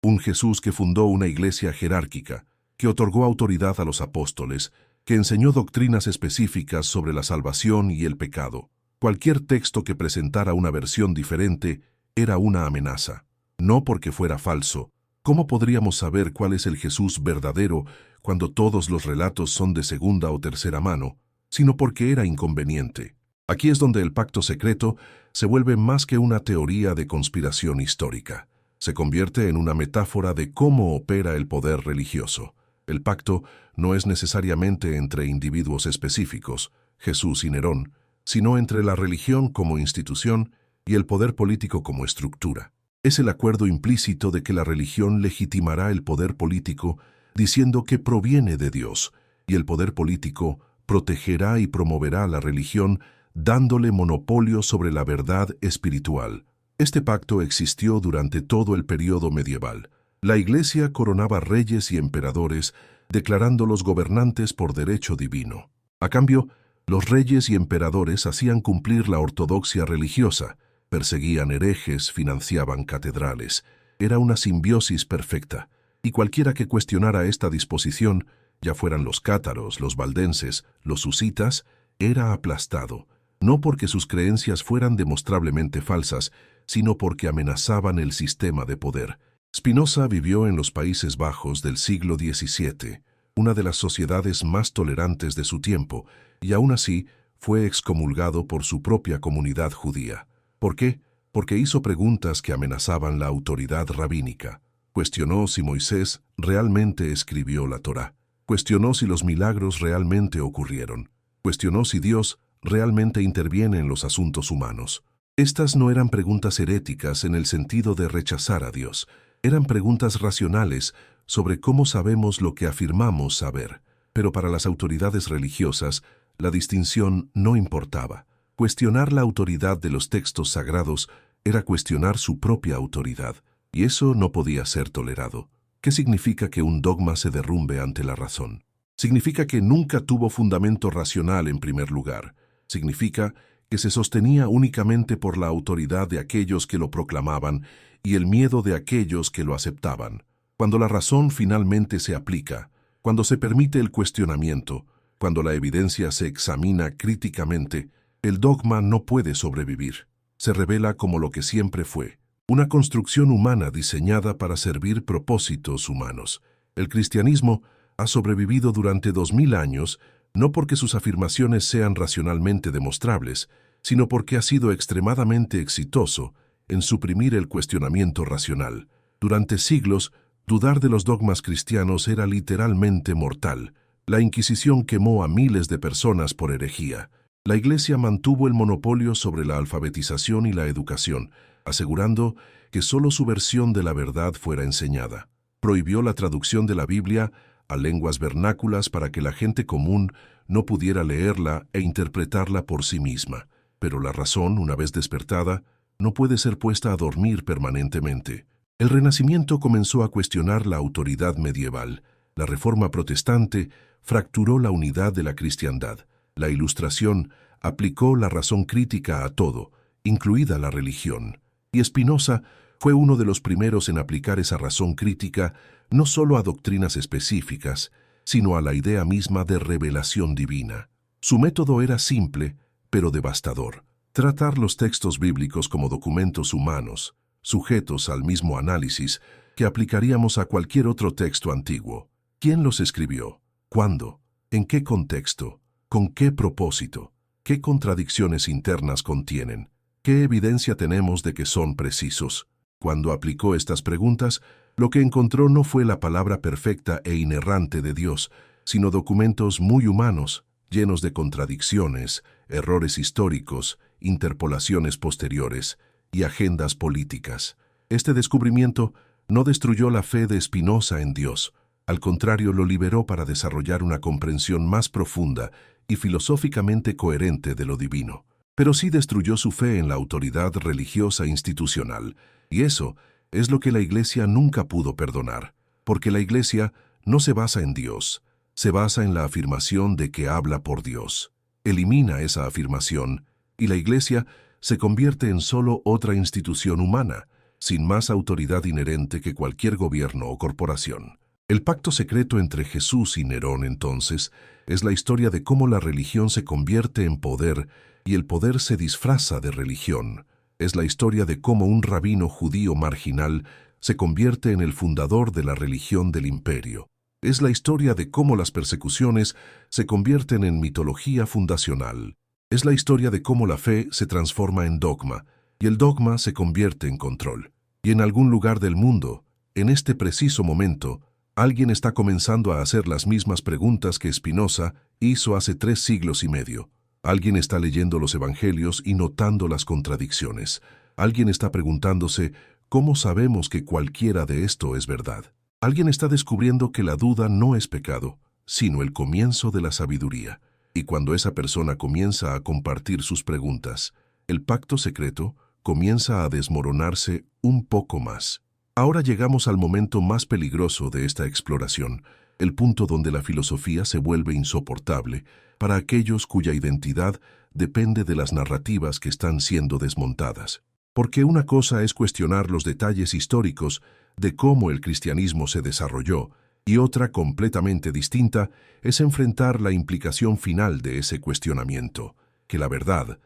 un Jesús que fundó una iglesia jerárquica, que otorgó autoridad a los apóstoles, que enseñó doctrinas específicas sobre la salvación y el pecado. Cualquier texto que presentara una versión diferente era una amenaza. No porque fuera falso. ¿Cómo podríamos saber cuál es el Jesús verdadero cuando todos los relatos son de segunda o tercera mano? Sino porque era inconveniente. Aquí es donde el pacto secreto se vuelve más que una teoría de conspiración histórica. Se convierte en una metáfora de cómo opera el poder religioso. El pacto no es necesariamente entre individuos específicos, Jesús y Nerón, sino entre la religión como institución y el poder político como estructura. Es el acuerdo implícito de que la religión legitimará el poder político diciendo que proviene de Dios, y el poder político protegerá y promoverá la religión dándole monopolio sobre la verdad espiritual. Este pacto existió durante todo el período medieval. La Iglesia coronaba reyes y emperadores, declarándolos gobernantes por derecho divino. A cambio, los reyes y emperadores hacían cumplir la ortodoxia religiosa, perseguían herejes, financiaban catedrales. Era una simbiosis perfecta, y cualquiera que cuestionara esta disposición, ya fueran los cátaros, los valdenses, los husitas, era aplastado. No porque sus creencias fueran demostrablemente falsas, sino porque amenazaban el sistema de poder. Spinoza vivió en los Países Bajos del siglo XVII, una de las sociedades más tolerantes de su tiempo, y aún así fue excomulgado por su propia comunidad judía. ¿Por qué? Porque hizo preguntas que amenazaban la autoridad rabínica. Cuestionó si Moisés realmente escribió la Torá. Cuestionó si los milagros realmente ocurrieron. Cuestionó si Dios realmente interviene en los asuntos humanos. Estas no eran preguntas heréticas en el sentido de rechazar a Dios. Eran preguntas racionales sobre cómo sabemos lo que afirmamos saber. Pero para las autoridades religiosas, la distinción no importaba. Cuestionar la autoridad de los textos sagrados era cuestionar su propia autoridad, y eso no podía ser tolerado. ¿Qué significa que un dogma se derrumbe ante la razón? Significa que nunca tuvo fundamento racional en primer lugar. Significa que se sostenía únicamente por la autoridad de aquellos que lo proclamaban y el miedo de aquellos que lo aceptaban. Cuando la razón finalmente se aplica, cuando se permite el cuestionamiento, cuando la evidencia se examina críticamente, el dogma no puede sobrevivir. Se revela como lo que siempre fue, una construcción humana diseñada para servir propósitos humanos. El cristianismo ha sobrevivido durante 2000 años no porque sus afirmaciones sean racionalmente demostrables, sino porque ha sido extremadamente exitoso en suprimir el cuestionamiento racional. Durante siglos, dudar de los dogmas cristianos era literalmente mortal. La Inquisición quemó a miles de personas por herejía. La Iglesia mantuvo el monopolio sobre la alfabetización y la educación, asegurando que solo su versión de la verdad fuera enseñada. Prohibió la traducción de la Biblia a lenguas vernáculas para que la gente común no pudiera leerla e interpretarla por sí misma. Pero la razón, una vez despertada, no puede ser puesta a dormir permanentemente. El Renacimiento comenzó a cuestionar la autoridad medieval. La Reforma protestante fracturó la unidad de la cristiandad. La Ilustración aplicó la razón crítica a todo, incluida la religión. Y Spinoza fue uno de los primeros en aplicar esa razón crítica no solo a doctrinas específicas, sino a la idea misma de revelación divina. Su método era simple, pero devastador. Tratar los textos bíblicos como documentos humanos, sujetos al mismo análisis que aplicaríamos a cualquier otro texto antiguo. ¿Quién los escribió? ¿Cuándo? ¿En qué contexto? ¿Con qué propósito? ¿Qué contradicciones internas contienen? ¿Qué evidencia tenemos de que son precisos? Cuando aplicó estas preguntas, lo que encontró no fue la palabra perfecta e inerrante de Dios, sino documentos muy humanos, llenos de contradicciones, errores históricos, interpolaciones posteriores y agendas políticas. Este descubrimiento no destruyó la fe de Spinoza en Dios, al contrario, lo liberó para desarrollar una comprensión más profunda y filosóficamente coherente de lo divino. Pero sí destruyó su fe en la autoridad religiosa institucional, y eso es lo que la Iglesia nunca pudo perdonar, porque la Iglesia no se basa en Dios, se basa en la afirmación de que habla por Dios. Elimina esa afirmación, y la Iglesia se convierte en solo otra institución humana, sin más autoridad inherente que cualquier gobierno o corporación. El pacto secreto entre Jesús y Nerón, entonces, es la historia de cómo la religión se convierte en poder y el poder se disfraza de religión. Es la historia de cómo un rabino judío marginal se convierte en el fundador de la religión del imperio. Es la historia de cómo las persecuciones se convierten en mitología fundacional. Es la historia de cómo la fe se transforma en dogma y el dogma se convierte en control. Y en algún lugar del mundo, en este preciso momento, alguien está comenzando a hacer las mismas preguntas que Spinoza hizo hace 3 siglos y medio. Alguien está leyendo los evangelios y notando las contradicciones. Alguien está preguntándose, ¿cómo sabemos que cualquiera de esto es verdad? Alguien está descubriendo que la duda no es pecado, sino el comienzo de la sabiduría. Y cuando esa persona comienza a compartir sus preguntas, el pacto secreto comienza a desmoronarse un poco más. Ahora llegamos al momento más peligroso de esta exploración, el punto donde la filosofía se vuelve insoportable para aquellos cuya identidad depende de las narrativas que están siendo desmontadas. Porque una cosa es cuestionar los detalles históricos de cómo el cristianismo se desarrolló, y otra completamente distinta es enfrentar la implicación final de ese cuestionamiento, que la verdad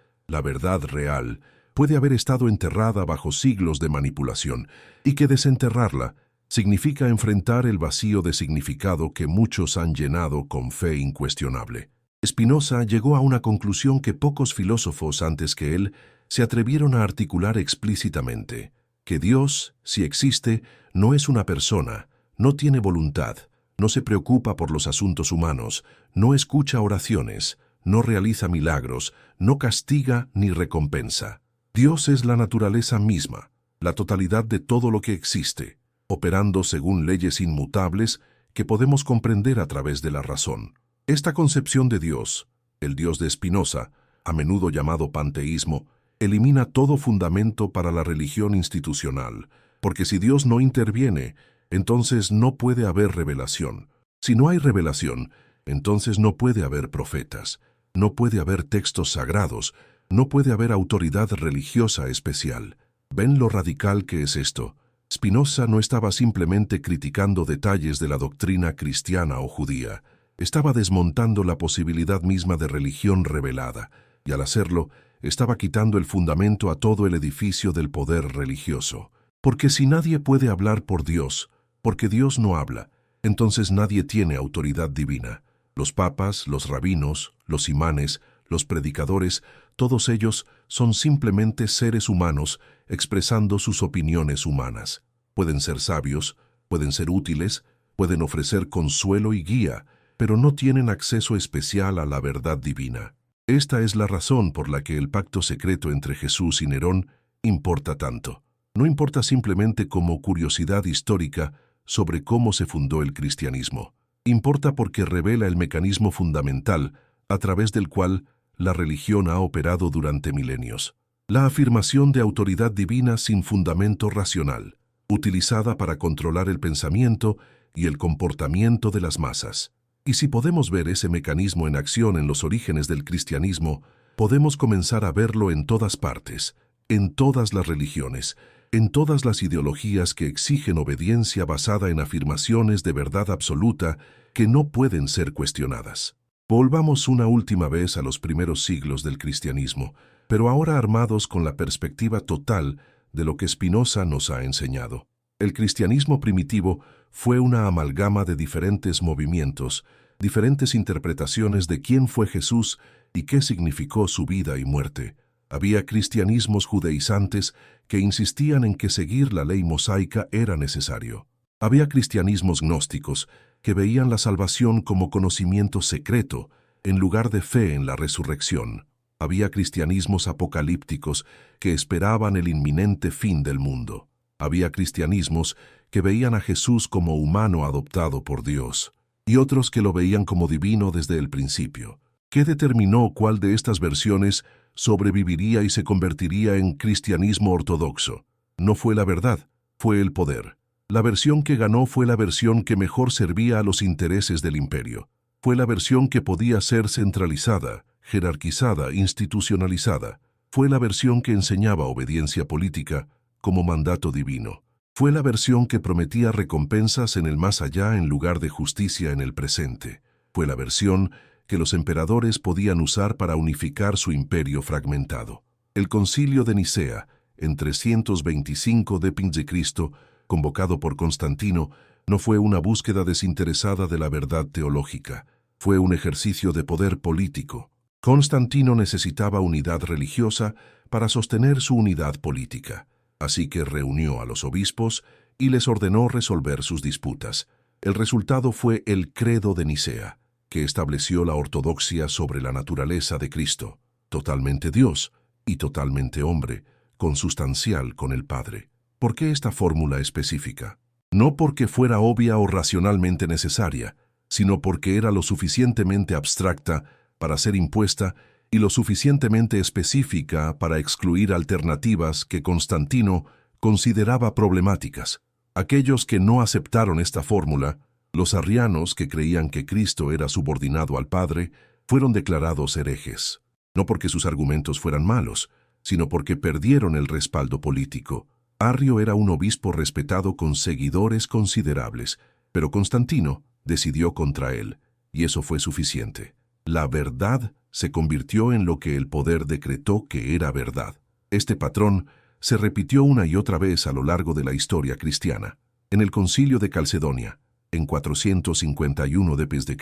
real, puede haber estado enterrada bajo siglos de manipulación y que desenterrarla significa enfrentar el vacío de significado que muchos han llenado con fe incuestionable. Spinoza llegó a una conclusión que pocos filósofos antes que él se atrevieron a articular explícitamente, que Dios, si existe, no es una persona, no tiene voluntad, no se preocupa por los asuntos humanos, no escucha oraciones, no realiza milagros, no castiga ni recompensa. Dios es la naturaleza misma, la totalidad de todo lo que existe, operando según leyes inmutables que podemos comprender a través de la razón. Esta concepción de Dios, el Dios de Spinoza, a menudo llamado panteísmo, elimina todo fundamento para la religión institucional, porque si Dios no interviene, entonces no puede haber revelación. Si no hay revelación, entonces no puede haber profetas, no puede haber textos sagrados, no puede haber autoridad religiosa especial. ¿Ven lo radical que es esto? Spinoza no estaba simplemente criticando detalles de la doctrina cristiana o judía, estaba desmontando la posibilidad misma de religión revelada, y al hacerlo, estaba quitando el fundamento a todo el edificio del poder religioso. Porque si nadie puede hablar por Dios, porque Dios no habla, entonces nadie tiene autoridad divina. Los papas, los rabinos, los imanes, los predicadores, todos ellos son simplemente seres humanos expresando sus opiniones humanas. Pueden ser sabios, pueden ser útiles, pueden ofrecer consuelo y guía, pero no tienen acceso especial a la verdad divina. Esta es la razón por la que el pacto secreto entre Jesús y Nerón importa tanto. No importa simplemente como curiosidad histórica sobre cómo se fundó el cristianismo. Importa porque revela el mecanismo fundamental a través del cual la religión ha operado durante milenios. La afirmación de autoridad divina sin fundamento racional, utilizada para controlar el pensamiento y el comportamiento de las masas. Y si podemos ver ese mecanismo en acción en los orígenes del cristianismo, podemos comenzar a verlo en todas partes, en todas las religiones, en todas las ideologías que exigen obediencia basada en afirmaciones de verdad absoluta que no pueden ser cuestionadas. Volvamos una última vez a los primeros siglos del cristianismo, pero ahora armados con la perspectiva total de lo que Spinoza nos ha enseñado. El cristianismo primitivo fue una amalgama de diferentes movimientos, diferentes interpretaciones de quién fue Jesús y qué significó su vida y muerte. Había cristianismos judaizantes que insistían en que seguir la ley mosaica era necesario. Había cristianismos gnósticos que veían la salvación como conocimiento secreto en lugar de fe en la resurrección. Había cristianismos apocalípticos que esperaban el inminente fin del mundo. Había cristianismos que veían a Jesús como humano adoptado por Dios, y otros que lo veían como divino desde el principio. ¿Qué determinó cuál de estas versiones sobreviviría y se convertiría en cristianismo ortodoxo? No fue la verdad, fue el poder. La versión que ganó fue la versión que mejor servía a los intereses del imperio. Fue la versión que podía ser centralizada, jerarquizada, institucionalizada. Fue la versión que enseñaba obediencia política como mandato divino. Fue la versión que prometía recompensas en el más allá en lugar de justicia en el presente. Fue la versión que los emperadores podían usar para unificar su imperio fragmentado. El Concilio de Nicea, en 325 d.C., convocado por Constantino, no fue una búsqueda desinteresada de la verdad teológica, fue un ejercicio de poder político. Constantino necesitaba unidad religiosa para sostener su unidad política, así que reunió a los obispos y les ordenó resolver sus disputas. El resultado fue el Credo de Nicea, que estableció la ortodoxia sobre la naturaleza de Cristo, totalmente Dios y totalmente hombre, consustancial con el Padre. ¿Por qué esta fórmula específica? No porque fuera obvia o racionalmente necesaria, sino porque era lo suficientemente abstracta para ser impuesta y lo suficientemente específica para excluir alternativas que Constantino consideraba problemáticas. Aquellos que no aceptaron esta fórmula, los arrianos que creían que Cristo era subordinado al Padre, fueron declarados herejes, no porque sus argumentos fueran malos, sino porque perdieron el respaldo político. Arrio era un obispo respetado con seguidores considerables, pero Constantino decidió contra él, y eso fue suficiente. La verdad se convirtió en lo que el poder decretó que era verdad. Este patrón se repitió una y otra vez a lo largo de la historia cristiana. En el Concilio de Calcedonia, en 451 d.C.,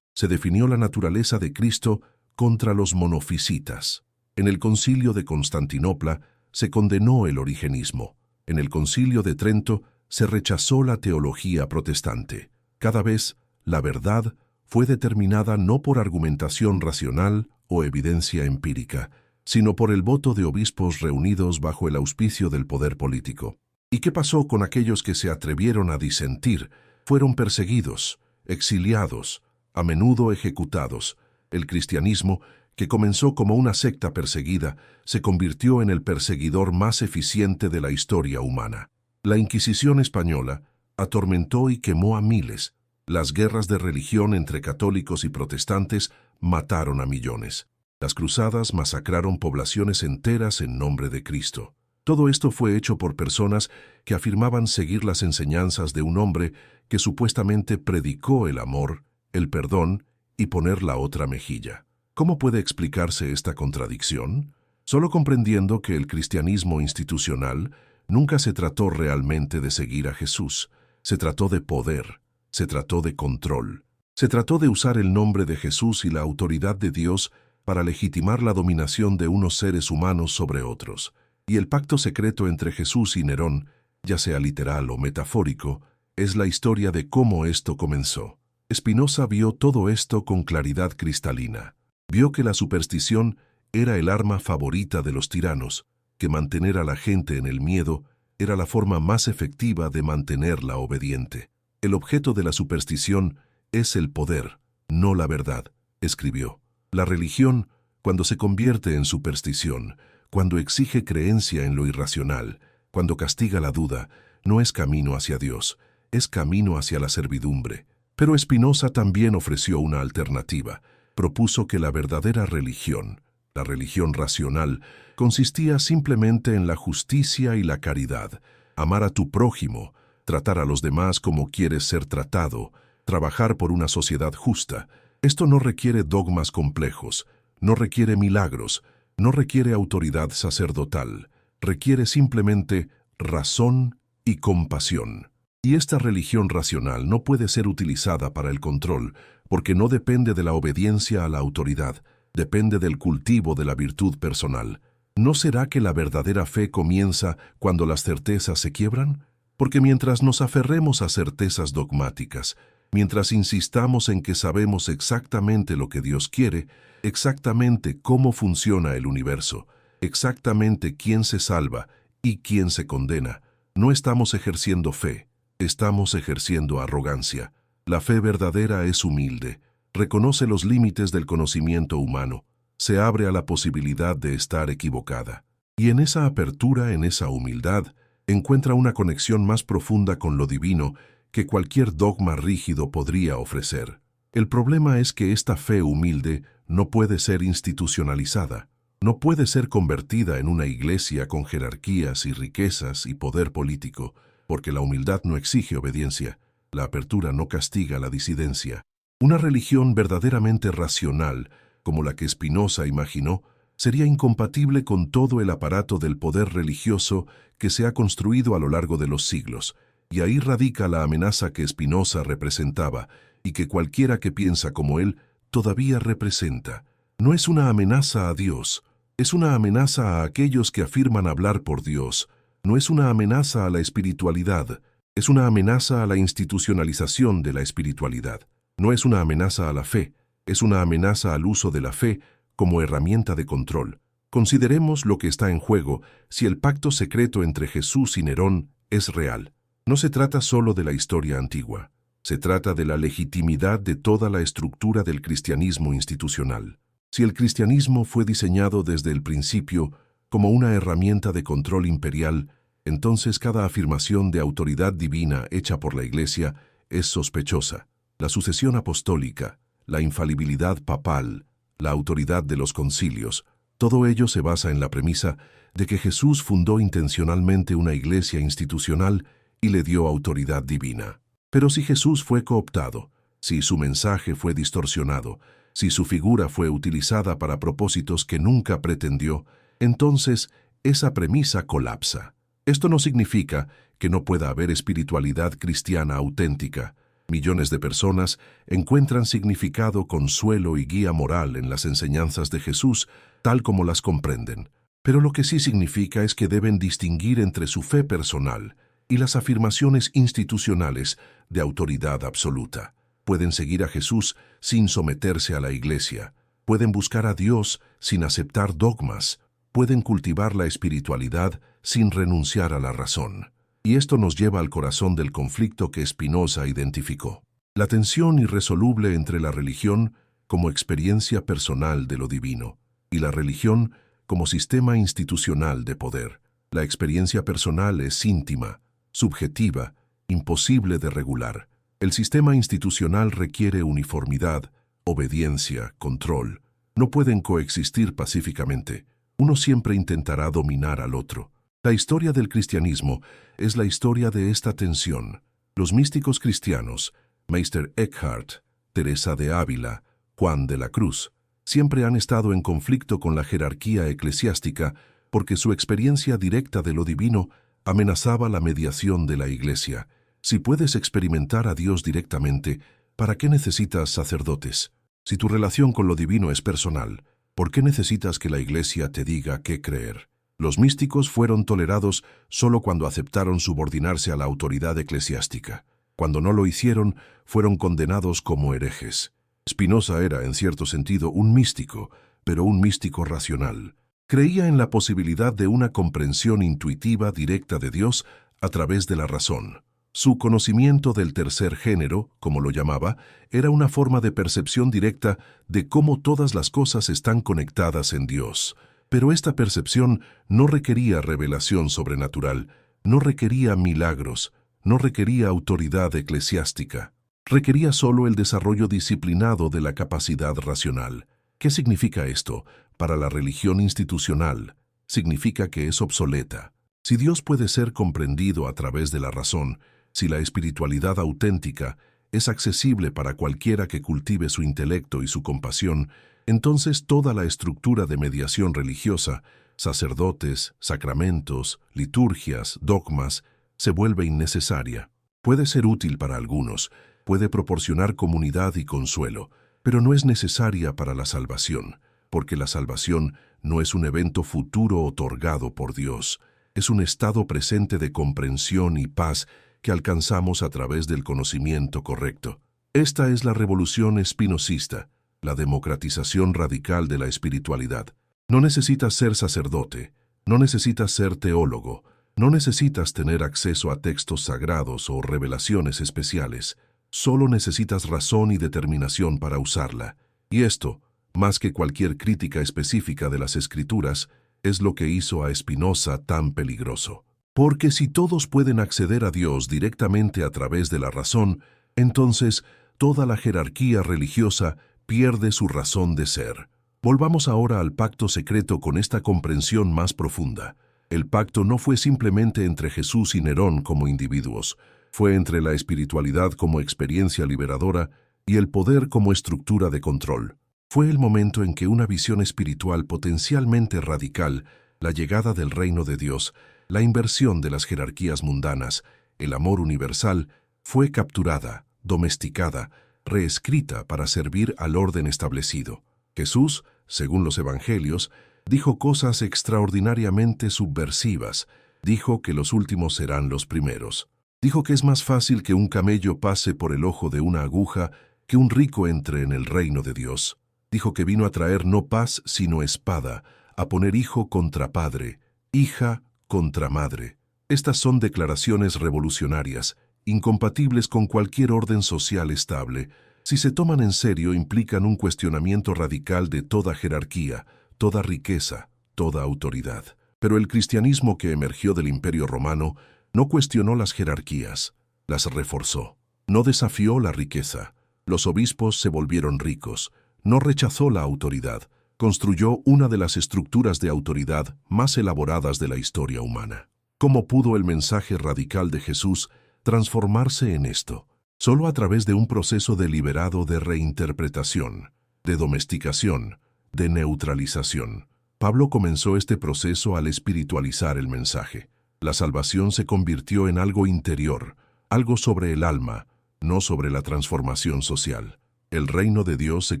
se definió la naturaleza de Cristo contra los monofisitas. En el Concilio de Constantinopla se condenó el origenismo. En el Concilio de Trento se rechazó la teología protestante. Cada vez, la verdad fue determinada no por argumentación racional o evidencia empírica, sino por el voto de obispos reunidos bajo el auspicio del poder político. ¿Y qué pasó con aquellos que se atrevieron a disentir? Fueron perseguidos, exiliados, a menudo ejecutados. El cristianismo, que comenzó como una secta perseguida, se convirtió en el perseguidor más eficiente de la historia humana. La Inquisición española atormentó y quemó a miles. Las guerras de religión entre católicos y protestantes mataron a millones. Las cruzadas masacraron poblaciones enteras en nombre de Cristo. Todo esto fue hecho por personas que afirmaban seguir las enseñanzas de un hombre que supuestamente predicó el amor, el perdón y poner la otra mejilla. ¿Cómo puede explicarse esta contradicción? Solo comprendiendo que el cristianismo institucional nunca se trató realmente de seguir a Jesús. Se trató de poder, se trató de control. Se trató de usar el nombre de Jesús y la autoridad de Dios para legitimar la dominación de unos seres humanos sobre otros. Y el pacto secreto entre Jesús y Nerón, ya sea literal o metafórico, es la historia de cómo esto comenzó. Spinoza vio todo esto con claridad cristalina. Vio que la superstición era el arma favorita de los tiranos, que mantener a la gente en el miedo era la forma más efectiva de mantenerla obediente. El objeto de la superstición es el poder, no la verdad, escribió. La religión cuando se convierte en superstición, cuando exige creencia en lo irracional, cuando castiga la duda, no es camino hacia Dios, es camino hacia la servidumbre. Pero Spinoza también ofreció una alternativa. Propuso que la verdadera religión, la religión racional, consistía simplemente en la justicia y la caridad, amar a tu prójimo, tratar a los demás como quieres ser tratado, trabajar por una sociedad justa. Esto no requiere dogmas complejos, no requiere milagros, no requiere autoridad sacerdotal, requiere simplemente razón y compasión. Y esta religión racional no puede ser utilizada para el control, porque no depende de la obediencia a la autoridad, depende del cultivo de la virtud personal. ¿No será que la verdadera fe comienza cuando las certezas se quiebran? Porque mientras nos aferremos a certezas dogmáticas, mientras insistamos en que sabemos exactamente lo que Dios quiere, exactamente cómo funciona el universo, exactamente quién se salva y quién se condena, no estamos ejerciendo fe, estamos ejerciendo arrogancia. La fe verdadera es humilde, reconoce los límites del conocimiento humano, se abre a la posibilidad de estar equivocada. Y en esa apertura, en esa humildad, encuentra una conexión más profunda con lo divino que cualquier dogma rígido podría ofrecer. El problema es que esta fe humilde no puede ser institucionalizada, no puede ser convertida en una iglesia con jerarquías y riquezas y poder político, porque la humildad no exige obediencia, la apertura no castiga la disidencia. Una religión verdaderamente racional, como la que Spinoza imaginó, sería incompatible con todo el aparato del poder religioso que se ha construido a lo largo de los siglos, y ahí radica la amenaza que Spinoza representaba y que cualquiera que piensa como él todavía representa. No es una amenaza a Dios, es una amenaza a aquellos que afirman hablar por Dios. No es una amenaza a la espiritualidad, es una amenaza a la institucionalización de la espiritualidad. No es una amenaza a la fe, es una amenaza al uso de la fe como herramienta de control. Consideremos lo que está en juego si el pacto secreto entre Jesús y Nerón es real. No se trata solo de la historia antigua, se trata de la legitimidad de toda la estructura del cristianismo institucional. Si el cristianismo fue diseñado desde el principio como una herramienta de control imperial, entonces cada afirmación de autoridad divina hecha por la Iglesia es sospechosa. La sucesión apostólica, la infalibilidad papal, la autoridad de los concilios, todo ello se basa en la premisa de que Jesús fundó intencionalmente una iglesia institucional y le dio autoridad divina. Pero si Jesús fue cooptado, si su mensaje fue distorsionado, si su figura fue utilizada para propósitos que nunca pretendió, entonces esa premisa colapsa. Esto no significa que no pueda haber espiritualidad cristiana auténtica. Millones de personas encuentran significado, consuelo y guía moral en las enseñanzas de Jesús, tal como las comprenden. Pero lo que sí significa es que deben distinguir entre su fe personal y las afirmaciones institucionales de autoridad absoluta. Pueden seguir a Jesús sin someterse a la Iglesia. Pueden buscar a Dios sin aceptar dogmas. Pueden cultivar la espiritualidad sin renunciar a la razón. Y esto nos lleva al corazón del conflicto que Spinoza identificó. La tensión irresoluble entre la religión como experiencia personal de lo divino y la religión como sistema institucional de poder. La experiencia personal es íntima, subjetiva, imposible de regular. El sistema institucional requiere uniformidad, obediencia, control. No pueden coexistir pacíficamente. Uno siempre intentará dominar al otro. La historia del cristianismo es la historia de esta tensión. Los místicos cristianos, Meister Eckhart, Teresa de Ávila, Juan de la Cruz, siempre han estado en conflicto con la jerarquía eclesiástica porque su experiencia directa de lo divino amenazaba la mediación de la Iglesia. Si puedes experimentar a Dios directamente, ¿para qué necesitas sacerdotes? Si tu relación con lo divino es personal, ¿por qué necesitas que la Iglesia te diga qué creer? Los místicos fueron tolerados solo cuando aceptaron subordinarse a la autoridad eclesiástica. Cuando no lo hicieron, fueron condenados como herejes. Spinoza era, en cierto sentido, un místico, pero un místico racional. Creía en la posibilidad de una comprensión intuitiva directa de Dios a través de la razón. Su conocimiento del tercer género, como lo llamaba, era una forma de percepción directa de cómo todas las cosas están conectadas en Dios. Pero esta percepción no requería revelación sobrenatural, no requería milagros, no requería autoridad eclesiástica. Requería solo el desarrollo disciplinado de la capacidad racional. ¿Qué significa esto? Para la religión institucional, significa que es obsoleta. Si Dios puede ser comprendido a través de la razón, si la espiritualidad auténtica es accesible para cualquiera que cultive su intelecto y su compasión, entonces toda la estructura de mediación religiosa, sacerdotes, sacramentos, liturgias, dogmas, se vuelve innecesaria. Puede ser útil para algunos, puede proporcionar comunidad y consuelo, pero no es necesaria para la salvación, porque la salvación no es un evento futuro otorgado por Dios, es un estado presente de comprensión y paz que alcanzamos a través del conocimiento correcto. Esta es la revolución espinosista, la democratización radical de la espiritualidad. No necesitas ser sacerdote, no necesitas ser teólogo, no necesitas tener acceso a textos sagrados o revelaciones especiales. Solo necesitas razón y determinación para usarla. Y esto, más que cualquier crítica específica de las Escrituras, es lo que hizo a Spinoza tan peligroso. Porque si todos pueden acceder a Dios directamente a través de la razón, entonces toda la jerarquía religiosa pierde su razón de ser. Volvamos ahora al pacto secreto con esta comprensión más profunda. El pacto no fue simplemente entre Jesús y Nerón como individuos, fue entre la espiritualidad como experiencia liberadora y el poder como estructura de control. Fue el momento en que una visión espiritual potencialmente radical, la llegada del reino de Dios, la inversión de las jerarquías mundanas, el amor universal, fue capturada, domesticada, reescrita para servir al orden establecido. Jesús, según los evangelios, dijo cosas extraordinariamente subversivas. Dijo que los últimos serán los primeros. Dijo que es más fácil que un camello pase por el ojo de una aguja que un rico entre en el reino de Dios. Dijo que vino a traer no paz sino espada, a poner hijo contra padre, hija contra madre. Estas son declaraciones revolucionarias, incompatibles con cualquier orden social estable. Si se toman en serio, implican un cuestionamiento radical de toda jerarquía, toda riqueza, toda autoridad. Pero el cristianismo que emergió del Imperio Romano no cuestionó las jerarquías, las reforzó. No desafió la riqueza. Los obispos se volvieron ricos. No rechazó la autoridad. Construyó una de las estructuras de autoridad más elaboradas de la historia humana. ¿Cómo pudo el mensaje radical de Jesús transformarse en esto? Solo a través de un proceso deliberado de reinterpretación, de domesticación, de neutralización. Pablo comenzó este proceso al espiritualizar el mensaje. La salvación se convirtió en algo interior, algo sobre el alma, no sobre la transformación social. El reino de Dios se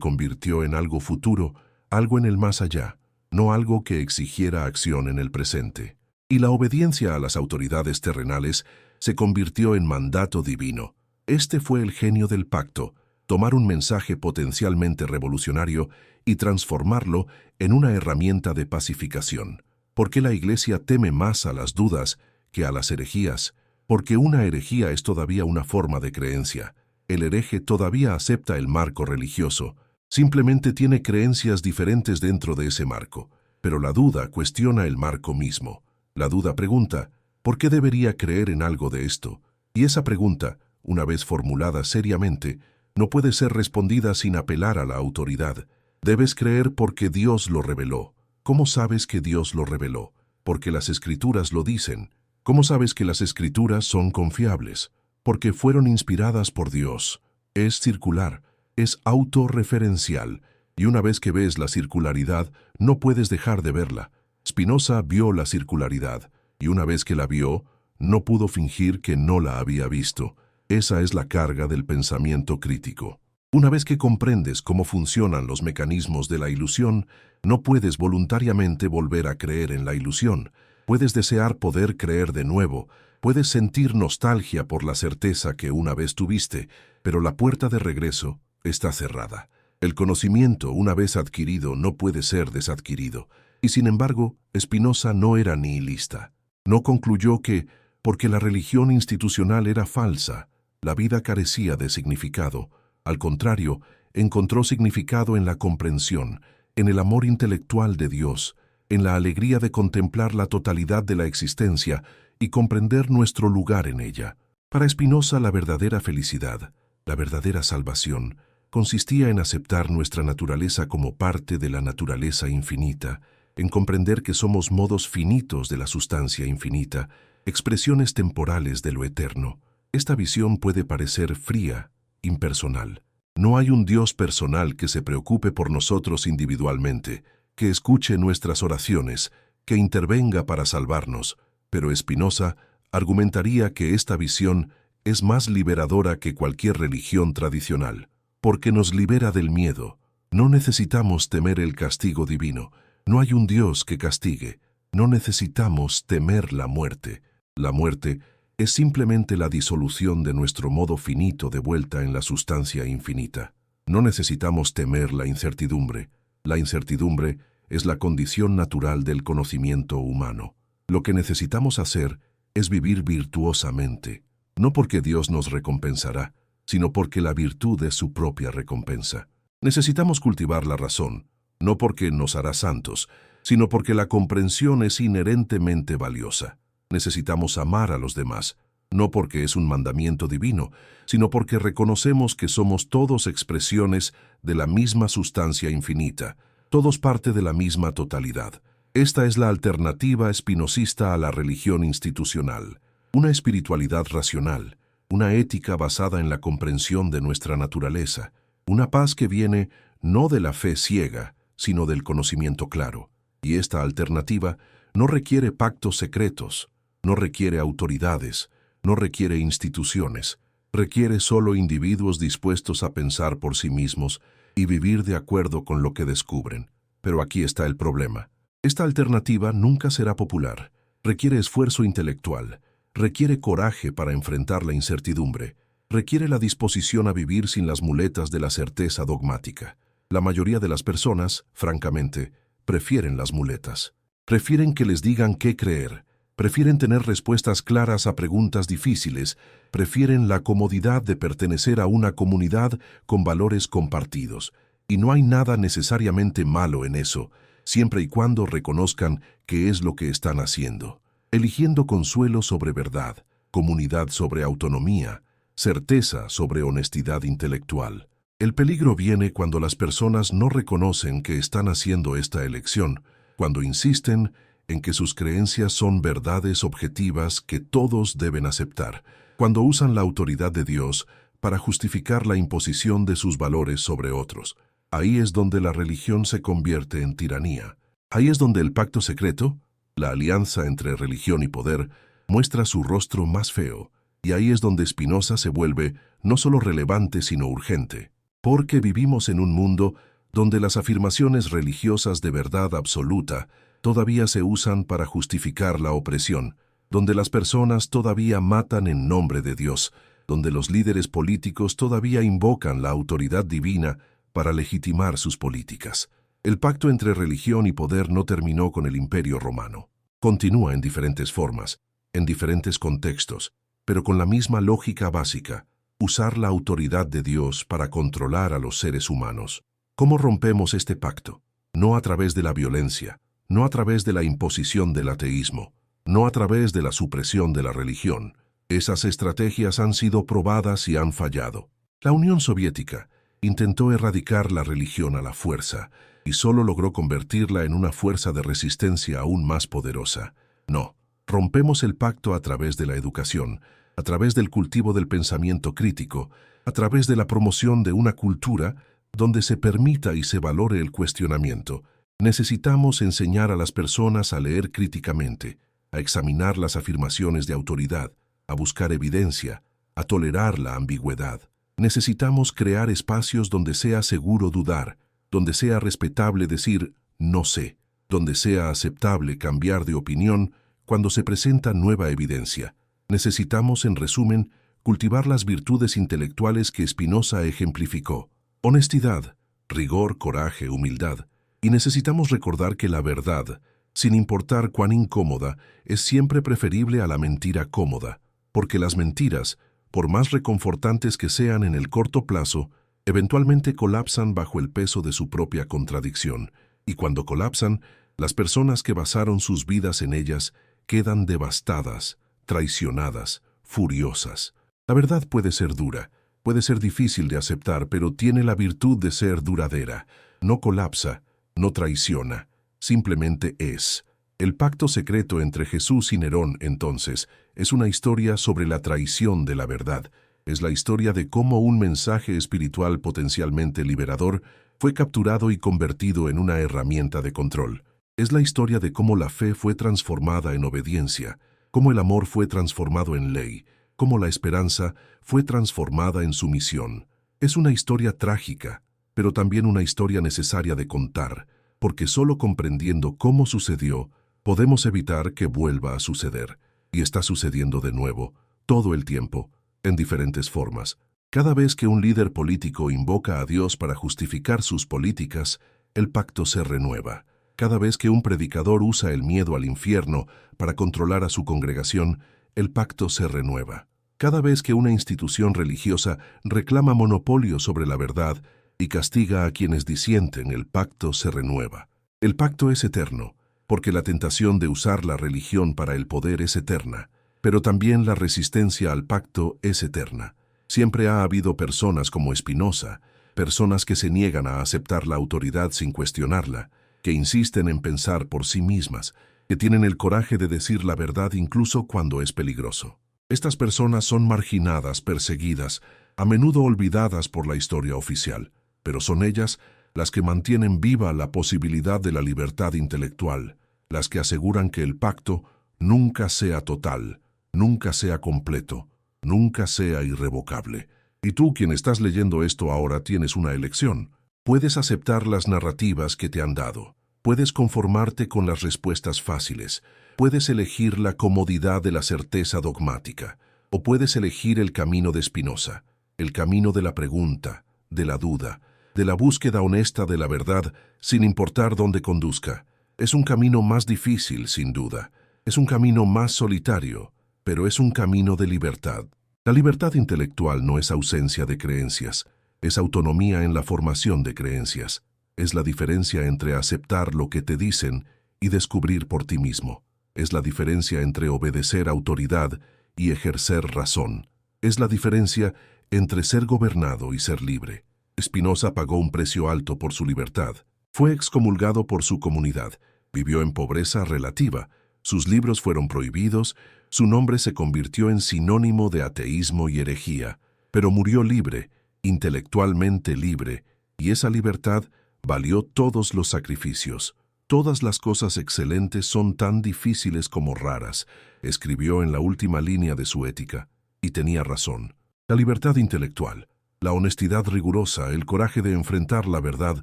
convirtió en algo futuro, algo en el más allá, no algo que exigiera acción en el presente. Y la obediencia a las autoridades terrenales se convirtió en mandato divino. Este fue el genio del pacto, tomar un mensaje potencialmente revolucionario y transformarlo en una herramienta de pacificación. ¿Por qué la Iglesia teme más a las dudas que a las herejías? Porque una herejía es todavía una forma de creencia. El hereje todavía acepta el marco religioso, simplemente tiene creencias diferentes dentro de ese marco. Pero la duda cuestiona el marco mismo. La duda pregunta, ¿por qué debería creer en algo de esto? Y esa pregunta, una vez formulada seriamente, no puede ser respondida sin apelar a la autoridad. Debes creer porque Dios lo reveló. ¿Cómo sabes que Dios lo reveló? Porque las Escrituras lo dicen. ¿Cómo sabes que las Escrituras son confiables? Porque fueron inspiradas por Dios. Es circular, es autorreferencial, y una vez que ves la circularidad, no puedes dejar de verla. Spinoza vio la circularidad, y una vez que la vio, no pudo fingir que no la había visto. Esa es la carga del pensamiento crítico. Una vez que comprendes cómo funcionan los mecanismos de la ilusión, no puedes voluntariamente volver a creer en la ilusión. Puedes desear poder creer de nuevo, puedes sentir nostalgia por la certeza que una vez tuviste, pero la puerta de regreso está cerrada. El conocimiento, una vez adquirido, no puede ser desadquirido. Y sin embargo, Spinoza no era nihilista. No concluyó que, porque la religión institucional era falsa, la vida carecía de significado. Al contrario, encontró significado en la comprensión, en el amor intelectual de Dios, en la alegría de contemplar la totalidad de la existencia y comprender nuestro lugar en ella. Para Spinoza, la verdadera felicidad, la verdadera salvación, consistía en aceptar nuestra naturaleza como parte de la naturaleza infinita, en comprender que somos modos finitos de la sustancia infinita, expresiones temporales de lo eterno. Esta visión puede parecer fría, impersonal. No hay un Dios personal que se preocupe por nosotros individualmente, que escuche nuestras oraciones, que intervenga para salvarnos, pero Spinoza argumentaría que esta visión es más liberadora que cualquier religión tradicional, porque nos libera del miedo. No necesitamos temer el castigo divino. No hay un Dios que castigue. No necesitamos temer la muerte. La muerte es simplemente la disolución de nuestro modo finito de vuelta en la sustancia infinita. No necesitamos temer la incertidumbre. La incertidumbre es la condición natural del conocimiento humano. Lo que necesitamos hacer es vivir virtuosamente, no porque Dios nos recompensará, sino porque la virtud es su propia recompensa. Necesitamos cultivar la razón, no porque nos hará santos, sino porque la comprensión es inherentemente valiosa. Necesitamos amar a los demás, no porque es un mandamiento divino, sino porque reconocemos que somos todos expresiones de la misma sustancia infinita, todos parte de la misma totalidad. Esta es la alternativa espinosista a la religión institucional, una espiritualidad racional, una ética basada en la comprensión de nuestra naturaleza, una paz que viene no de la fe ciega, sino del conocimiento claro. Y esta alternativa no requiere pactos secretos, no requiere autoridades, no requiere instituciones, requiere solo individuos dispuestos a pensar por sí mismos y vivir de acuerdo con lo que descubren. Pero aquí está el problema. Esta alternativa nunca será popular, requiere esfuerzo intelectual, requiere coraje para enfrentar la incertidumbre, requiere la disposición a vivir sin las muletas de la certeza dogmática. La mayoría de las personas, francamente, prefieren las muletas. Prefieren que les digan qué creer, prefieren tener respuestas claras a preguntas difíciles, prefieren la comodidad de pertenecer a una comunidad con valores compartidos. Y no hay nada necesariamente malo en eso, siempre y cuando reconozcan qué es lo que están haciendo. Eligiendo consuelo sobre verdad, comunidad sobre autonomía, certeza sobre honestidad intelectual. El peligro viene cuando las personas no reconocen que están haciendo esta elección, cuando insisten en que sus creencias son verdades objetivas que todos deben aceptar, cuando usan la autoridad de Dios para justificar la imposición de sus valores sobre otros. Ahí es donde la religión se convierte en tiranía. Ahí es donde el pacto secreto, la alianza entre religión y poder, muestra su rostro más feo. Y ahí es donde Spinoza se vuelve no solo relevante sino urgente. Porque vivimos en un mundo donde las afirmaciones religiosas de verdad absoluta todavía se usan para justificar la opresión, donde las personas todavía matan en nombre de Dios, donde los líderes políticos todavía invocan la autoridad divina para legitimar sus políticas. El pacto entre religión y poder no terminó con el Imperio Romano. Continúa en diferentes formas, en diferentes contextos, pero con la misma lógica básica: usar la autoridad de Dios para controlar a los seres humanos. ¿Cómo rompemos este pacto? No a través de la violencia, no a través de la imposición del ateísmo, no a través de la supresión de la religión. Esas estrategias han sido probadas y han fallado. La Unión Soviética intentó erradicar la religión a la fuerza y solo logró convertirla en una fuerza de resistencia aún más poderosa. No, rompemos el pacto a través de la educación, a través del cultivo del pensamiento crítico, a través de la promoción de una cultura donde se permita y se valore el cuestionamiento. Necesitamos enseñar a las personas a leer críticamente, a examinar las afirmaciones de autoridad, a buscar evidencia, a tolerar la ambigüedad. Necesitamos crear espacios donde sea seguro dudar, donde sea respetable decir no sé, donde sea aceptable cambiar de opinión cuando se presenta nueva evidencia. Necesitamos, en resumen, cultivar las virtudes intelectuales que Spinoza ejemplificó: honestidad, rigor, coraje, humildad. Y necesitamos recordar que la verdad, sin importar cuán incómoda, es siempre preferible a la mentira cómoda, porque las mentiras, por más reconfortantes que sean en el corto plazo, eventualmente colapsan bajo el peso de su propia contradicción, y cuando colapsan, las personas que basaron sus vidas en ellas quedan devastadas, traicionadas, furiosas. La verdad puede ser dura, puede ser difícil de aceptar, pero tiene la virtud de ser duradera. No colapsa, no traiciona, simplemente es. El pacto secreto entre Jesús y Nerón, entonces, es una historia sobre la traición de la verdad. Es la historia de cómo un mensaje espiritual potencialmente liberador fue capturado y convertido en una herramienta de control. Es la historia de cómo la fe fue transformada en obediencia, cómo el amor fue transformado en ley, cómo la esperanza fue transformada en sumisión. Es una historia trágica, pero también una historia necesaria de contar, porque solo comprendiendo cómo sucedió, podemos evitar que vuelva a suceder. Y está sucediendo de nuevo, todo el tiempo, en diferentes formas. Cada vez que un líder político invoca a Dios para justificar sus políticas, el pacto se renueva. Cada vez que un predicador usa el miedo al infierno para controlar a su congregación, el pacto se renueva. Cada vez que una institución religiosa reclama monopolio sobre la verdad y castiga a quienes disienten, el pacto se renueva. El pacto es eterno, porque la tentación de usar la religión para el poder es eterna, pero también la resistencia al pacto es eterna. Siempre ha habido personas como Spinoza, personas que se niegan a aceptar la autoridad sin cuestionarla, que insisten en pensar por sí mismas, que tienen el coraje de decir la verdad incluso cuando es peligroso. Estas personas son marginadas, perseguidas, a menudo olvidadas por la historia oficial, pero son ellas las que mantienen viva la posibilidad de la libertad intelectual, las que aseguran que el pacto nunca sea total, nunca sea completo, nunca sea irrevocable. Y tú, quien estás leyendo esto ahora, tienes una elección. Puedes aceptar las narrativas que te han dado. Puedes conformarte con las respuestas fáciles. Puedes elegir la comodidad de la certeza dogmática. O puedes elegir el camino de Spinoza, el camino de la pregunta, de la duda, de la búsqueda honesta de la verdad, sin importar dónde conduzca. Es un camino más difícil, sin duda. Es un camino más solitario, pero es un camino de libertad. La libertad intelectual no es ausencia de creencias, es autonomía en la formación de creencias. Es la diferencia entre aceptar lo que te dicen y descubrir por ti mismo. Es la diferencia entre obedecer autoridad y ejercer razón. Es la diferencia entre ser gobernado y ser libre. Spinoza pagó un precio alto por su libertad. Fue excomulgado por su comunidad. Vivió en pobreza relativa. Sus libros fueron prohibidos. Su nombre se convirtió en sinónimo de ateísmo y herejía. Pero murió libre, intelectualmente libre, y esa libertad valió todos los sacrificios. Todas las cosas excelentes son tan difíciles como raras, escribió en la última línea de su Ética, y tenía razón. La libertad intelectual, la honestidad rigurosa, el coraje de enfrentar la verdad,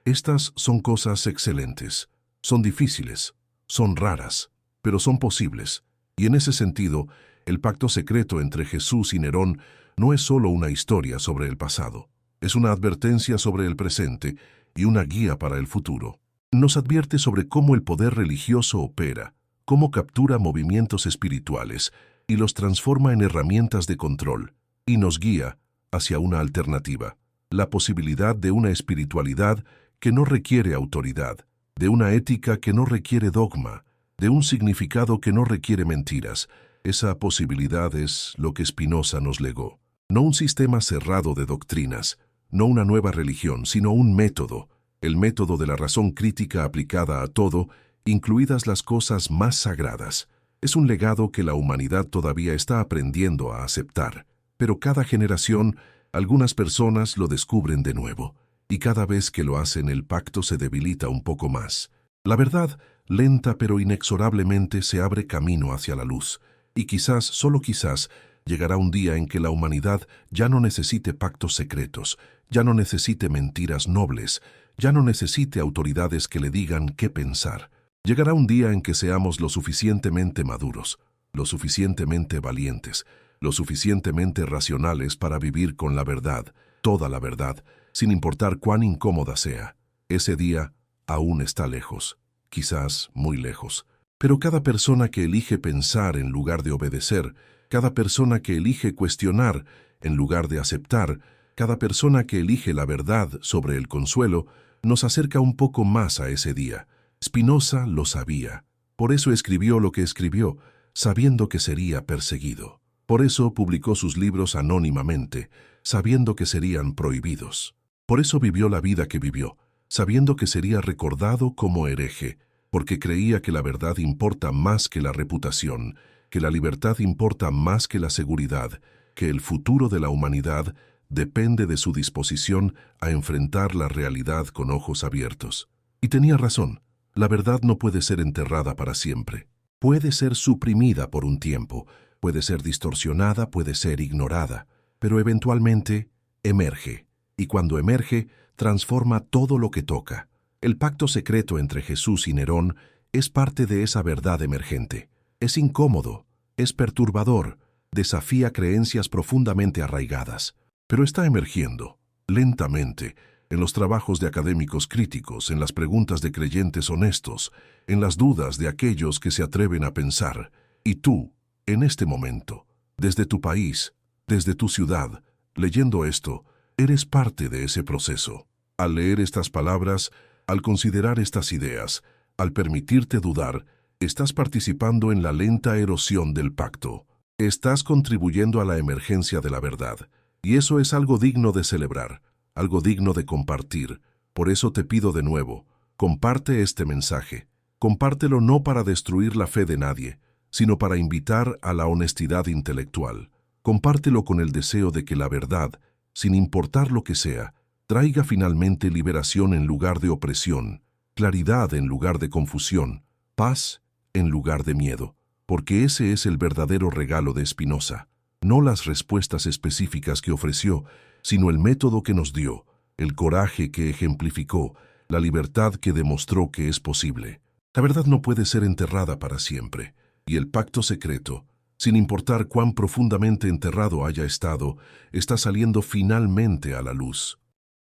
estas son cosas excelentes. Son difíciles, son raras, pero son posibles. Y en ese sentido, el pacto secreto entre Jesús y Nerón no es solo una historia sobre el pasado, es una advertencia sobre el presente y una guía para el futuro. Nos advierte sobre cómo el poder religioso opera, cómo captura movimientos espirituales y los transforma en herramientas de control, y nos guía hacia una alternativa, la posibilidad de una espiritualidad que no requiere autoridad, de una ética que no requiere dogma, de un significado que no requiere mentiras. Esa posibilidad es lo que Spinoza nos legó. No un sistema cerrado de doctrinas, no una nueva religión, sino un método, el método de la razón crítica aplicada a todo, incluidas las cosas más sagradas. Es un legado que la humanidad todavía está aprendiendo a aceptar, pero cada generación, algunas personas lo descubren de nuevo, y cada vez que lo hacen el pacto se debilita un poco más. La verdad, lenta pero inexorablemente, se abre camino hacia la luz, y quizás, solo quizás, llegará un día en que la humanidad ya no necesite pactos secretos, ya no necesite mentiras nobles, ya no necesite autoridades que le digan qué pensar. Llegará un día en que seamos lo suficientemente maduros, lo suficientemente valientes, lo suficientemente racionales para vivir con la verdad, toda la verdad, sin importar cuán incómoda sea. Ese día aún está lejos. quizás muy lejos. Pero cada persona que elige pensar en lugar de obedecer, cada persona que elige cuestionar en lugar de aceptar, cada persona que elige la verdad sobre el consuelo, nos acerca un poco más a ese día. Spinoza lo sabía. Por eso escribió lo que escribió, sabiendo que sería perseguido. Por eso publicó sus libros anónimamente, sabiendo que serían prohibidos. Por eso vivió la vida que vivió, sabiendo que sería recordado como hereje, porque creía que la verdad importa más que la reputación, que la libertad importa más que la seguridad, que el futuro de la humanidad depende de su disposición a enfrentar la realidad con ojos abiertos. Y tenía razón, la verdad no puede ser enterrada para siempre. Puede ser suprimida por un tiempo, puede ser distorsionada, puede ser ignorada, pero eventualmente emerge, y cuando emerge, transforma todo lo que toca. El pacto secreto entre Jesús y Nerón es parte de esa verdad emergente. Es incómodo, es perturbador, desafía creencias profundamente arraigadas, pero está emergiendo, lentamente, en los trabajos de académicos críticos, en las preguntas de creyentes honestos, en las dudas de aquellos que se atreven a pensar. Y tú, en este momento, desde tu país, desde tu ciudad, leyendo esto, eres parte de ese proceso. Al leer estas palabras, al considerar estas ideas, al permitirte dudar, estás participando en la lenta erosión del pacto. Estás contribuyendo a la emergencia de la verdad. Y eso es algo digno de celebrar, algo digno de compartir. Por eso te pido de nuevo, comparte este mensaje. Compártelo no para destruir la fe de nadie, sino para invitar a la honestidad intelectual. Compártelo con el deseo de que la verdad, sin importar lo que sea, traiga finalmente liberación en lugar de opresión, claridad en lugar de confusión, paz en lugar de miedo, porque ese es el verdadero regalo de Spinoza. No las respuestas específicas que ofreció, sino el método que nos dio, el coraje que ejemplificó, la libertad que demostró que es posible. La verdad no puede ser enterrada para siempre, y el pacto secreto, sin importar cuán profundamente enterrado haya estado, está saliendo finalmente a la luz.